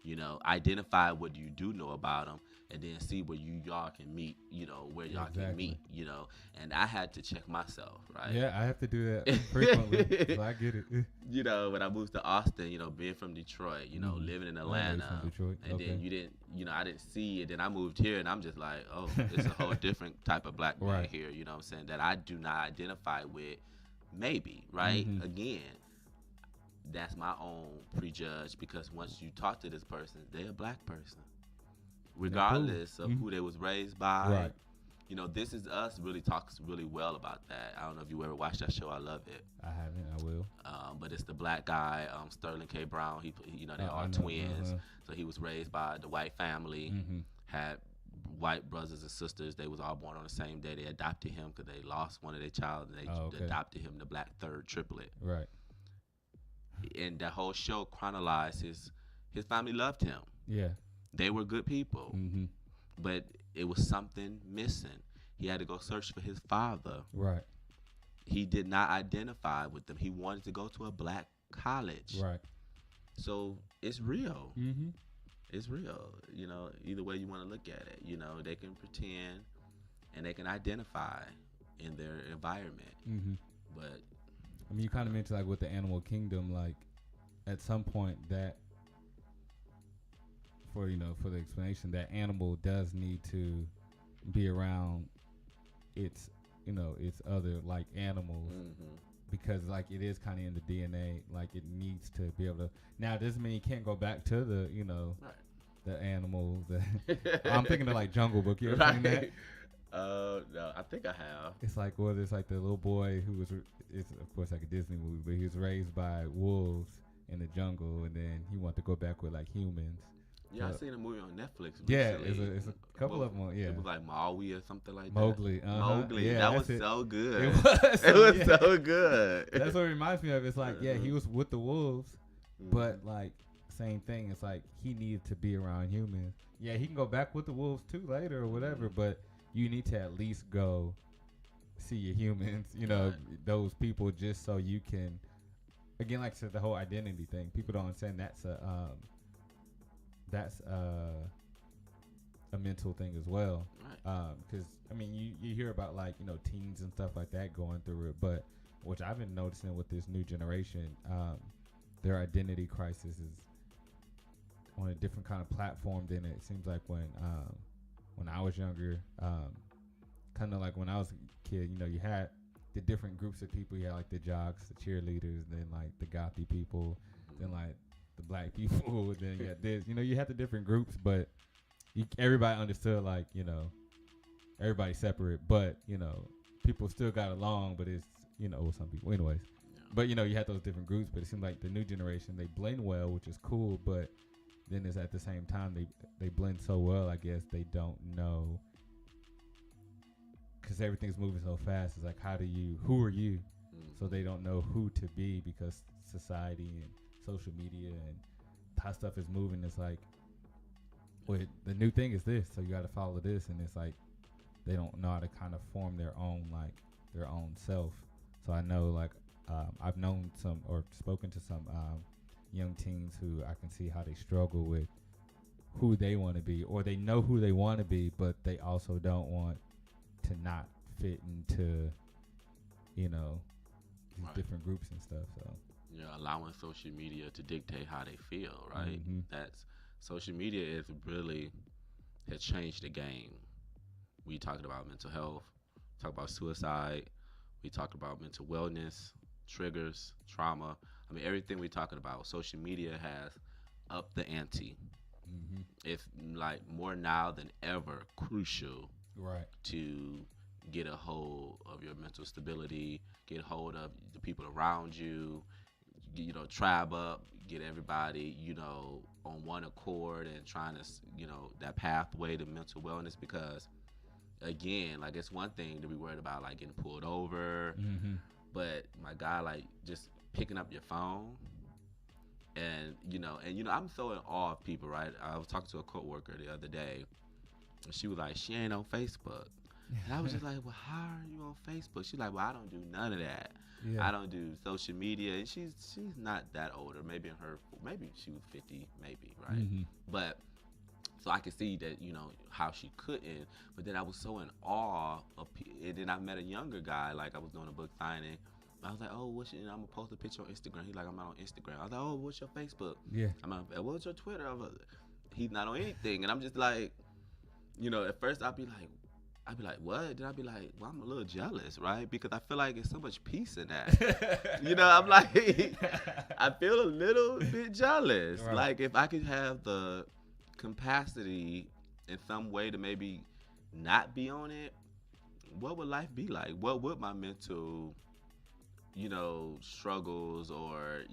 You know, identify what you do know about them, and then see where y'all can meet. You know, where y'all can meet. You know, and I had to check myself, right? Yeah, I have to do that frequently. So I get it. You know, when I moved to Austin, you know, being from Detroit, you know, living in Atlanta, and then you didn't, you know, I didn't see it. Then I moved here, and I'm just like, oh, it's a whole different type of black man here. You know what I'm saying? That I do not identify with. Maybe, right? Again. That's my own prejudge, because once you talk to this person, they're a black person, regardless of who they was raised by. Right. You know, This Is Us really talks really well about that. I don't know if you ever watched that show. I love it. I haven't. I will. But it's the black guy, Sterling K. Brown. He you know, they are twins. So he was raised by the white family, had white brothers and sisters. They was all born on the same day. They adopted him because they lost one of their child, and they adopted him, the black third triplet. Right. And the whole show chronicled his family loved him. Yeah. They were good people. But it was something missing. He had to go search for his father. Right. He did not identify with them. He wanted to go to a black college. Right. So it's real. It's real. You know, either way you want to look at it. You know, they can pretend and they can identify in their environment. But I mean, you kind of mentioned like with the animal kingdom, like at some point that for the explanation, that animal does need to be around its other like animals, because like it is kind of in the DNA, like it needs to be able to. Now, it doesn't mean you can't go back to the the animals. I'm thinking of like Jungle Book. You ever seen that? No, I think I have. It's like, there's like the little boy who was, it's of course like a Disney movie, but he was raised by wolves in the jungle, and then he wanted to go back with like humans. Yeah, I seen a movie on Netflix recently. Yeah, it's a couple of them. Yeah, it was like Maui or something like Mowgli. that. Mowgli. Yeah, that was so good. It was. It was so good. That's what it reminds me of. It's like, he was with the wolves, but like same thing. It's like he needed to be around humans. Yeah, he can go back with the wolves too later or whatever, but you need to at least go see your humans, those people, just so you can, again, like I said, the whole identity thing. People don't understand that's a mental thing as well. Because, I mean, you hear about like, teens and stuff like that going through it, but which I've been noticing with this new generation, their identity crisis is on a different kind of platform than it seems like when I was younger. Kind of like when I was a kid, you had the different groups of people. You had like the jocks, the cheerleaders, then like the gothy people, then like the black people, then you had this. You had the different groups, but everybody understood like, everybody's separate, but people still got along. But it's some people, anyways. But you had those different groups. But it seems like the new generation, they blend well, which is cool. But then it's at the same time they blend so well. I guess they don't know, because everything's moving so fast. It's like, who are you? So they don't know who to be, because society and social media and how stuff is moving. It's like, well, the new thing is this, so you got to follow this, and it's like they don't know how to kind of form their own self. So I know, like, I've known some or spoken to some young teens who I can see how they struggle with who they want to be, or they know who they want to be, but they also don't want to not fit into, these different groups and stuff. So allowing social media to dictate how they feel, right? That's social media has changed the game. We talked about mental health, talk about suicide, we talked about mental wellness, triggers, trauma. I mean, everything we're talking about, social media has upped the ante. It's like more now than ever crucial, right, to get a hold of your mental stability, get a hold of the people around you, tribe up, get everybody, on one accord and trying to, that pathway to mental wellness. Because again, like, it's one thing to be worried about, like, getting pulled over, but my God, like, just picking up your phone and, I'm so in awe of people, right? I was talking to a coworker the other day, and she was like, she ain't on Facebook. And I was just like, well, how are you on Facebook? She's like, well, I don't do none of that. Yeah. I don't do social media. And she's not that older. Maybe she was 50, maybe, right? But so I could see that, how she couldn't. But then I was so in awe of, and then I met a younger guy. Like, I was doing a book signing. I was like, oh, I'm gonna post a picture on Instagram. He's like, I'm not on Instagram. I was like, oh, what's your Facebook? Yeah. What's your Twitter? He's not on anything. And I'm just like, at first I'd be like, what? Then I'd be like, well, I'm a little jealous, right? Because I feel like there's so much peace in that. I'm like, I feel a little bit jealous. Right. Like, if I could have the capacity in some way to maybe not be on it, what would life be like? What would my mental, struggles or,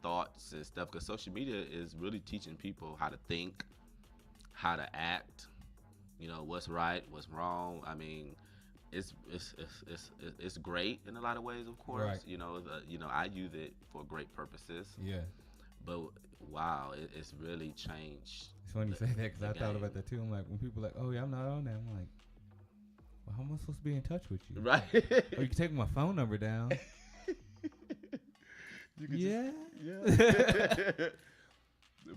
thoughts and stuff? Because social media is really teaching people how to think, how to act, what's right, what's wrong. I mean, it's great in a lot of ways, of course. Right. I use it for great purposes. Yeah. But wow, it's really changed. It's funny you say that, because I thought about that too. I'm like, when people are like, oh yeah, I'm not on that, I'm like, well, how am I supposed to be in touch with you? Right. Or you can take my phone number down. Yeah.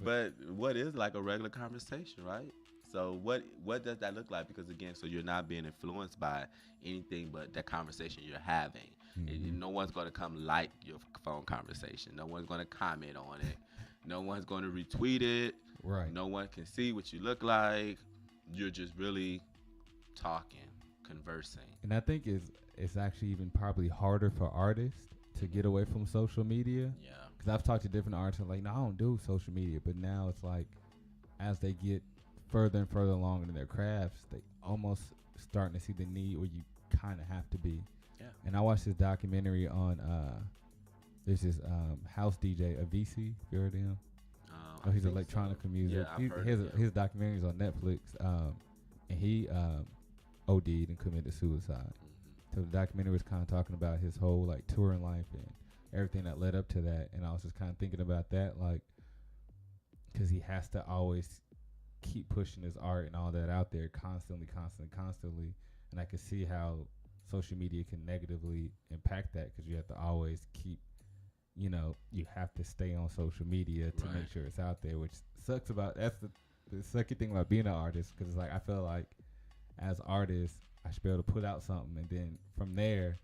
But what is like a regular conversation, right? So what does that look like? Because again, so you're not being influenced by anything but that conversation you're having. No one's going to come like your phone conversation. No one's going to comment on it. No one's going to retweet it. Right. No one can see what you look like. You're just really talking, conversing. And I think it's actually even probably harder for artists to get away from social media. Yeah. Because I've talked to different artists like, no, I don't do social media. But now it's like, as they get further and further along in their crafts, they almost starting to see the need where you kind of have to be. Yeah. And I watched this documentary on, there's this house DJ, Avicii. You heard of him? He's electronic music. Yeah, his documentaries on Netflix. And he OD'd and committed suicide. So the documentary was kind of talking about his whole like touring life and everything that led up to that. And I was just kind of thinking about that, like, because he has to always keep pushing his art and all that out there constantly. And I could see how social media can negatively impact that, because you have to always keep, you have to stay on social media to make sure it's out there, which sucks about, that's the sucky thing about being an artist, because it's like, I feel like as artists, I should be able to put out something, and then from there,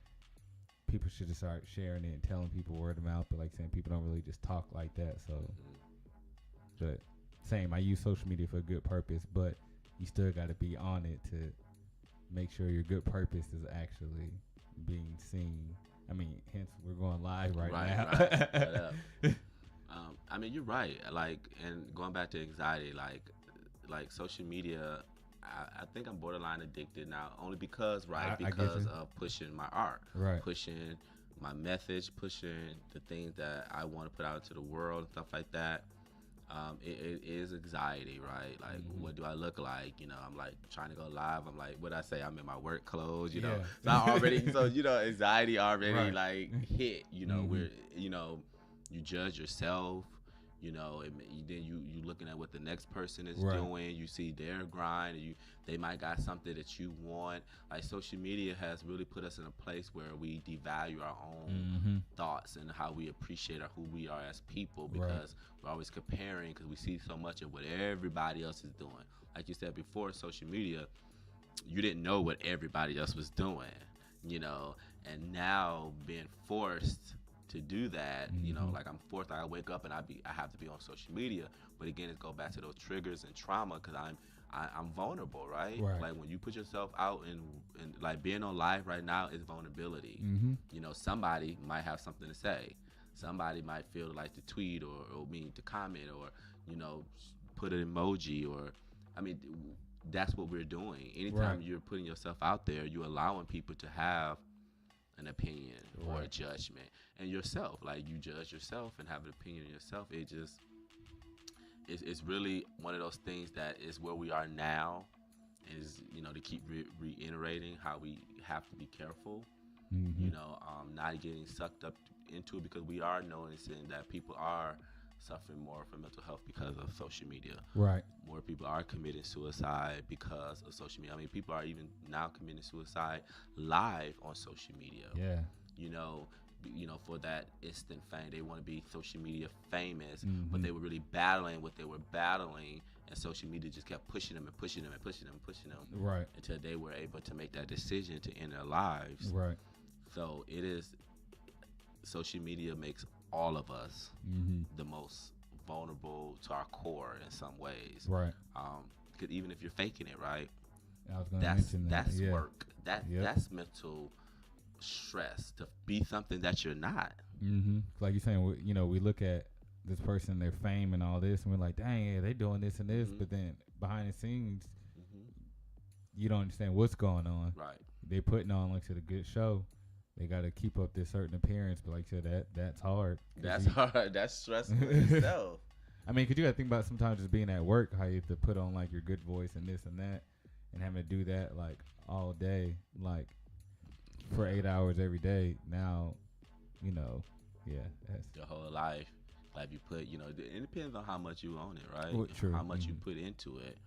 people should just start sharing it and telling people word of mouth. But like saying, people don't really just talk like that. So, but same, I use social media for a good purpose, but you still got to be on it to make sure your good purpose is actually being seen. I mean, hence we're going live right now. Right. I mean, you're right. Like, and going back to anxiety, like social media, I think I'm borderline addicted now, only because, because of pushing my art, pushing my message, pushing the things that I want to put out into the world and stuff like that. It is anxiety, right? Like, what do I look like? You know, I'm like trying to go live. I'm like, what I say? I'm in my work clothes, you know. So I already, so you know, anxiety already like hit. You know, where you know, you judge yourself. You know, then you looking at what the next person is doing. You see their grind. They might got something that you want. Like, social media has really put us in a place where we devalue our own thoughts and how we appreciate who we are as people, because we're always comparing, because we see so much of what everybody else is doing. Like you said before, social media, you didn't know what everybody else was doing, you know, and now being forced to do that, you know, like I'm forced. I wake up and I have to be on social media, but again, it goes back to those triggers and trauma, because I'm vulnerable, right? Like, when you put yourself out and like being on live right now is vulnerability. You know, somebody might have something to say. Somebody might feel like to tweet or mean to comment, or, you know, put an emoji, or, I mean, that's what we're doing. Anytime you're putting yourself out there, you're allowing people to have an opinion or a judgment. And yourself, like, you judge yourself and have an opinion of yourself. It just, it's really one of those things that is where we are now, is, you know, to keep reiterating how we have to be careful, you know, not getting sucked up into it, because we are noticing that people are suffering more from mental health because of social media. More people are committing suicide because of social media. I mean, people are even now committing suicide live on social media. You know, for that instant fame. They want to be social media famous, but they were really battling what they were battling, and social media just kept pushing them and pushing them and pushing them and pushing them, until they were able to make that decision to end their lives. So it is, social media makes all of us the most vulnerable to our core in some ways. Because even if you're faking it, right? I was gonna mention that. That's work. That's mental stress, to be something that you're not. Like you're saying, you know, we look at this person, their fame and all this, and we're like, dang, yeah, they doing this and this, but then behind the scenes, you don't understand what's going on. They putting on like a good show. They got to keep up this certain appearance, but like I said, that's hard. That's hard. That's stressful in itself. I mean, because you got to think about sometimes just being at work, how you have to put on like your good voice and this and that, and having to do that like all day, like for 8 hours every day. Now, you know, that's your whole life. Like, you put, you know, it depends on how much you own it, right? Well, true. How much you put into it.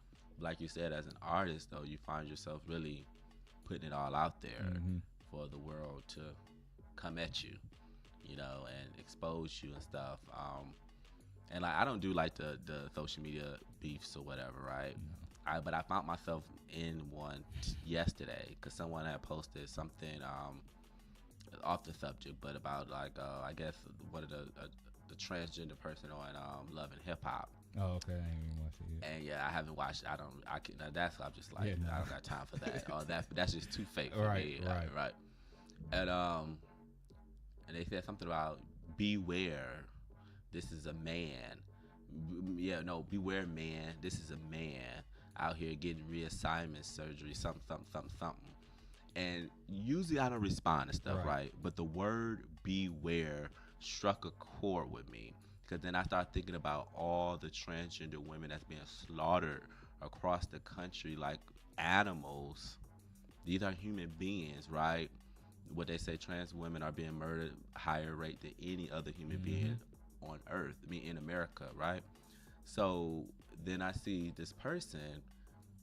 Like you said, as an artist, though, you find yourself really putting it all out there for the world to come at you, you know, and expose you and stuff. And like, I don't do like the social media beefs or whatever, right? But I found myself in one yesterday, because someone had posted something off the subject, but about like I guess one of the transgender person on Love and Hip Hop. Oh, okay. I ain't even watched it yet. And yeah, I haven't watched. That's, I'm just like, I don't got time for that. Oh, that's just too fake for me. Right. And they said something about, beware, this is a man. Beware, man. This is a man out here getting reassignment surgery, something. And usually I don't respond to stuff, right? But the word beware struck a chord with me, because then I started thinking about all the transgender women that's being slaughtered across the country like animals. These are human beings, right? What they say, trans women are being murdered higher rate than any other human being on earth, I mean, in America, right? So then I see this person,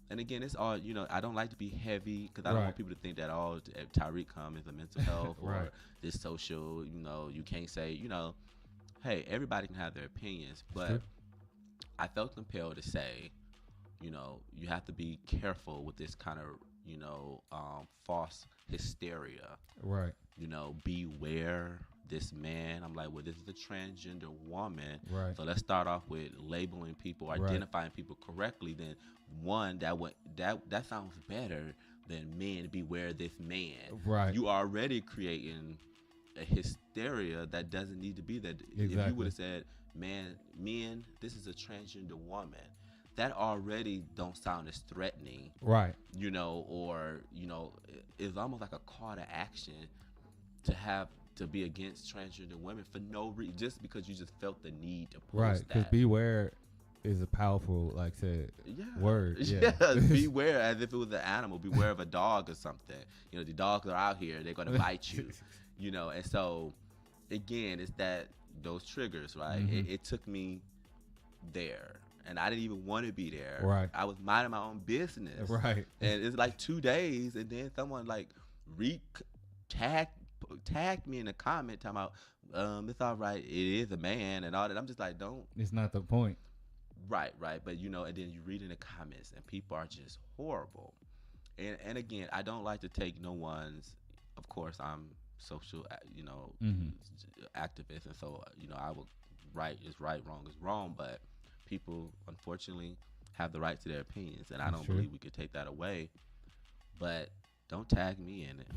and again, it's all, you know, I don't like to be heavy, because I don't want people to think that all Tarik come is a mental health or this social, you know, you can't say, you know, hey, everybody can have their opinions, but I felt compelled to say, you know, you have to be careful with this kind of, you know, false hysteria. You know, beware this man. I'm like, well, this is a transgender woman. So let's start off with labeling people, identifying people correctly. Then one, that sounds better than men, beware this man. You are already creating a hysteria that doesn't need to be there. If you would have said, men, this is a transgender woman, that already don't sound as threatening, you know, or, you know, it's almost like a call to action to have to be against transgender women for no reason, just because you just felt the need to post Right, because that. beware is a powerful, like I said, word. Yeah. Beware as if it was an animal. Beware of a dog or something. You know, the dogs are out here. They're going to bite you. You know, and so, again, it's those triggers, right? Mm-hmm. It took me there. And I didn't even want to be there. Right. I was minding my own business. Right. And it's like 2 days, and then someone like tagged me in a comment talking about, it's all right, it is a man and all that. I'm just like, don't. It's not the point. Right. But, you know, and then you read in the comments, and people are just horrible. And again, I don't like to take no one's, of course, I'm social, you know, activist. And so, you know, I will right is right, wrong is wrong. But people, unfortunately, have the right to their opinions. And I don't believe we could take that away. But don't tag me in it.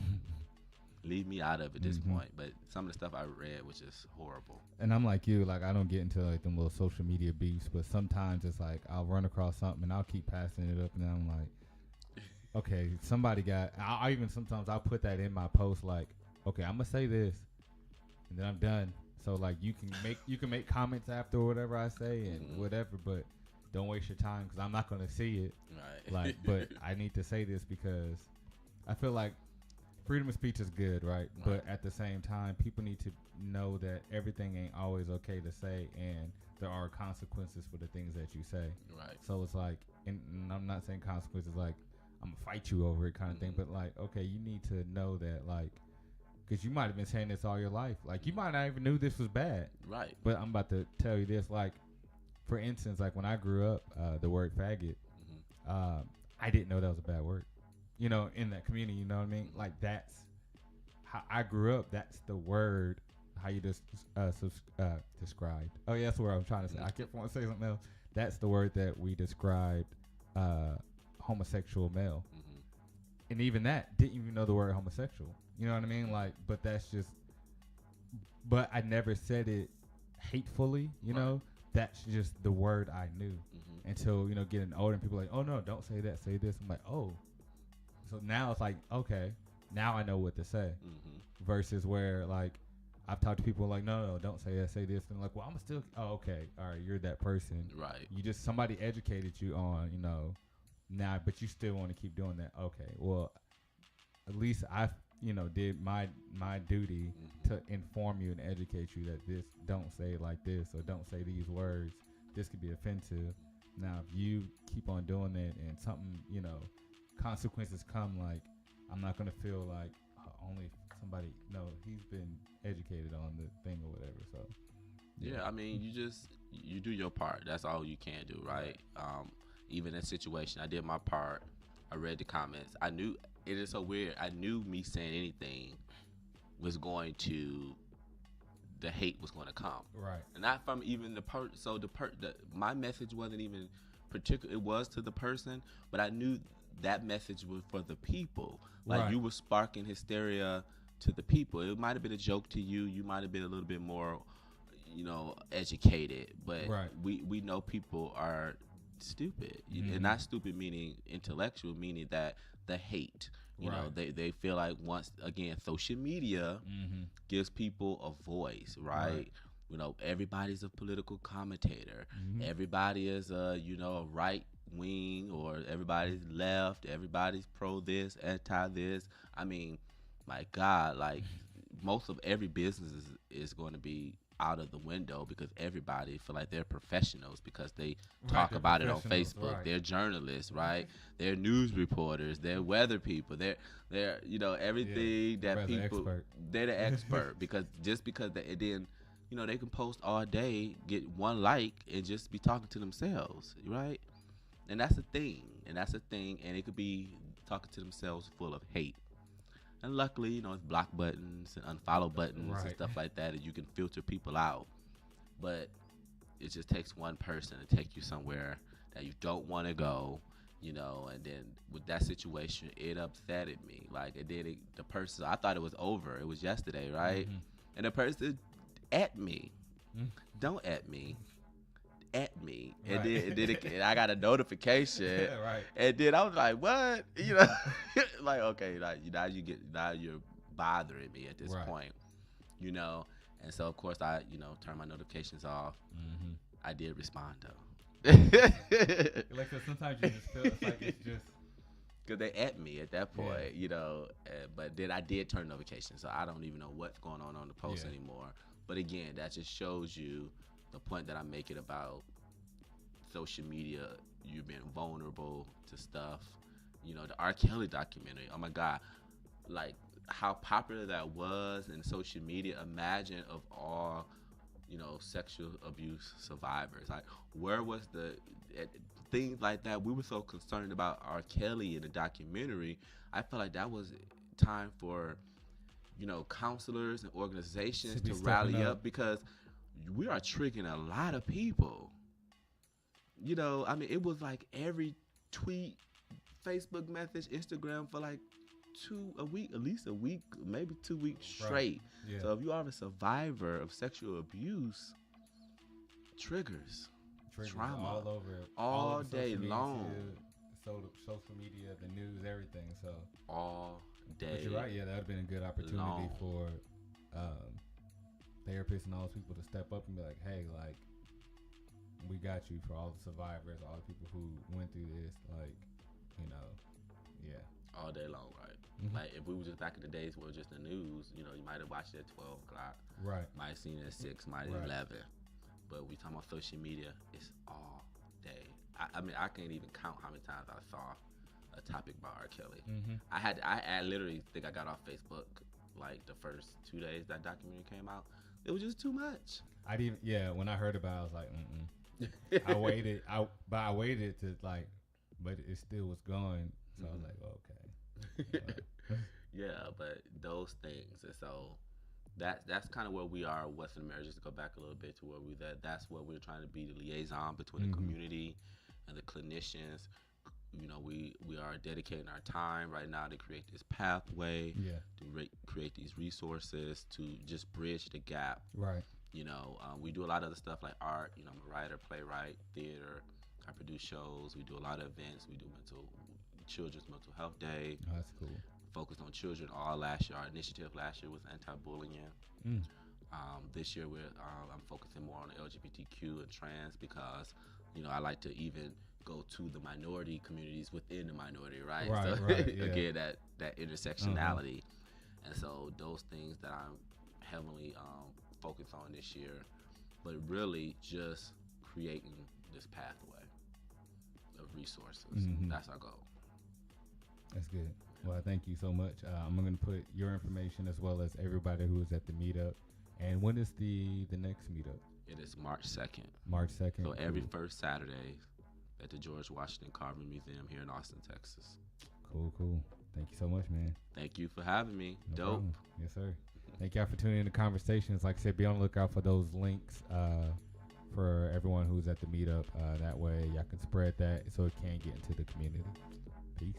Leave me out of it at this point. But some of the stuff I read was just horrible. And I'm like you, like I don't get into like them little social media beefs, but sometimes it's like I'll run across something and I'll keep passing it up, and then I'm like, okay, somebody got. I even sometimes I'll put that in my post, like, okay, I'm gonna say this, and then I'm done. So like you can make comments after whatever I say and whatever, but don't waste your time because I'm not gonna see it. Right. Like, but I need to say this because I feel like freedom of speech is good, right? But at the same time, people need to know that everything ain't always okay to say, and there are consequences for the things that you say. Right. So it's like, and I'm not saying consequences like I'm gonna fight you over it kind of thing, but like, okay, you need to know that, like, because you might have been saying this all your life. Like, you might not even knew this was bad. Right. But I'm about to tell you this, like, for instance, like when I grew up, the word faggot, I didn't know that was a bad word. You know, in that community, you know what I mean? Like, that's how I grew up. That's the word, how you just described. Oh, yeah, that's what I'm trying to say. I kept wanting to say something else. That's the word that we described homosexual male. And even that, didn't even know the word homosexual. You know what I mean? Like, but that's just, but I never said it hatefully, you know? That's just the word I knew until, you know, getting older and people are like, oh, no, don't say that, say this. I'm like, oh. So now it's like, okay, now I know what to say. Versus where, like, I've talked to people like, no, don't say that, say this. And like, well, I'm still, oh, okay, all right, you're that person. Right. You just, somebody educated you on, you know, now, but you still want to keep doing that. Okay, well, at least I, you know, did my duty to inform you and educate you that this, don't say it like this, or don't say these words. This could be offensive. Now, if you keep on doing it and something, you know, consequences come, like, I'm not going to feel like only somebody, no, he's been educated on the thing or whatever. So, yeah, I mean, you do your part. That's all you can do, right? Even in that situation, I did my part. I read the comments. I knew, it is so weird. I knew me saying anything was going to, the hate was going to come. Right. And not from even my message wasn't even particular. It was to the person, but I knew that message was for the people. Like, you were sparking hysteria to the people. It might have been a joke to you. You might have been a little bit more, you know, educated. But we know people are stupid. And not stupid meaning intellectual, meaning that the hate. You know, they feel like, once again, social media gives people a voice, right? You know, everybody's a political commentator. Everybody is a right wing, or everybody's left, everybody's pro this, anti this. I mean, my God, like, most of every business is going to be out of the window because everybody feel like they're professionals because they talk about it on Facebook. They're journalists, right? They're news reporters. They're weather people. They're you know, everything that people. They're the expert because they didn't. You know, they can post all day, get one like, and just be talking to themselves, right? And that's a thing. And it could be talking to themselves full of hate. And luckily, you know, it's block buttons and unfollow buttons and stuff like that, and you can filter people out. But it just takes one person to take you somewhere that you don't want to go, you know. And then with that situation, it upsetted me. Like, it did. The person, I thought it was over. It was yesterday, right? And the person at me, don't at me. At me, and then I got a notification, and then I was like, "What?" You know, like, okay, like now you're bothering me at this point. you know. And so of course I, you know, turned my notifications off. Mm-hmm. I did respond though. Like, cause sometimes you just feel it's like it's just. Cause they at me at that point, you know. But then I did turn notifications, so I don't even know what's going on the post anymore. But again, that just shows you the point that I'm making about social media. You've been vulnerable to stuff. You know, the R. Kelly documentary. Oh my God, like how popular that was in social media. Imagine of all, you know, sexual abuse survivors. Like, where was the things like that? We were so concerned about R. Kelly in the documentary. I felt like that was time for, you know, counselors and organizations to rally up, because we are triggering a lot of people. You know, I mean, it was like every tweet, Facebook message, Instagram for like a week, at least a week, maybe 2 weeks straight. Right. Yeah. So if you are a survivor of sexual abuse, triggers trauma all over, all day long. Social media, the news, everything. So all day. But you're right. Yeah, that would have been a good opportunity for therapists and all those people to step up and be like, hey, like, we got you, for all the survivors, all the people who went through this, like, you know, all day long, right? Mm-hmm. Like, if we were just back in the days where it was just the news, you know, you might have watched it at 12 o'clock. Right. Might have seen it at 6, might have 11. But we talking about social media, it's all day. I mean, I can't even count how many times I saw a topic by R. Kelly. Mm-hmm. I literally think I got off Facebook like the first 2 days that documentary came out. It was just too much. When I heard about it, I was like, I waited to like, but it still was going. So I was like, okay. Yeah, but those things, and so that's kind of where we are in Western America. Just to go back a little bit to where we that's where we're trying to be the liaison between the community and the clinicians. You know, we are dedicating our time right now to create this pathway, to create these resources to just bridge the gap. Right. You know, we do a lot of other stuff like art. You know, I'm a writer, playwright, theater. I produce shows. We do a lot of events. We do Children's Mental Health Day. Oh, that's cool. Focused on children all last year. Our initiative last year was anti-bullying. This year I'm focusing more on the LGBTQ and trans, because, you know, I like to even go to the minority communities within the minority, right? So again, that intersectionality. And so those things that I'm heavily focused on this year, but really just creating this pathway of resources. That's our goal. That's good. Well, thank you so much. I'm going to put your information as well as everybody who is at the meetup. And when is the next meetup? It is March 2nd. March 2nd. So every first Saturday at the George Washington Carver Museum here in Austin, Texas. Cool. Thank you so much, man. Thank you for having me. No Dope. problem. Yes, sir. Thank y'all for tuning in to Conversations. Like I said, be on the lookout for those links for everyone who's at the meetup. That way y'all can spread that so it can get into the community. Peace.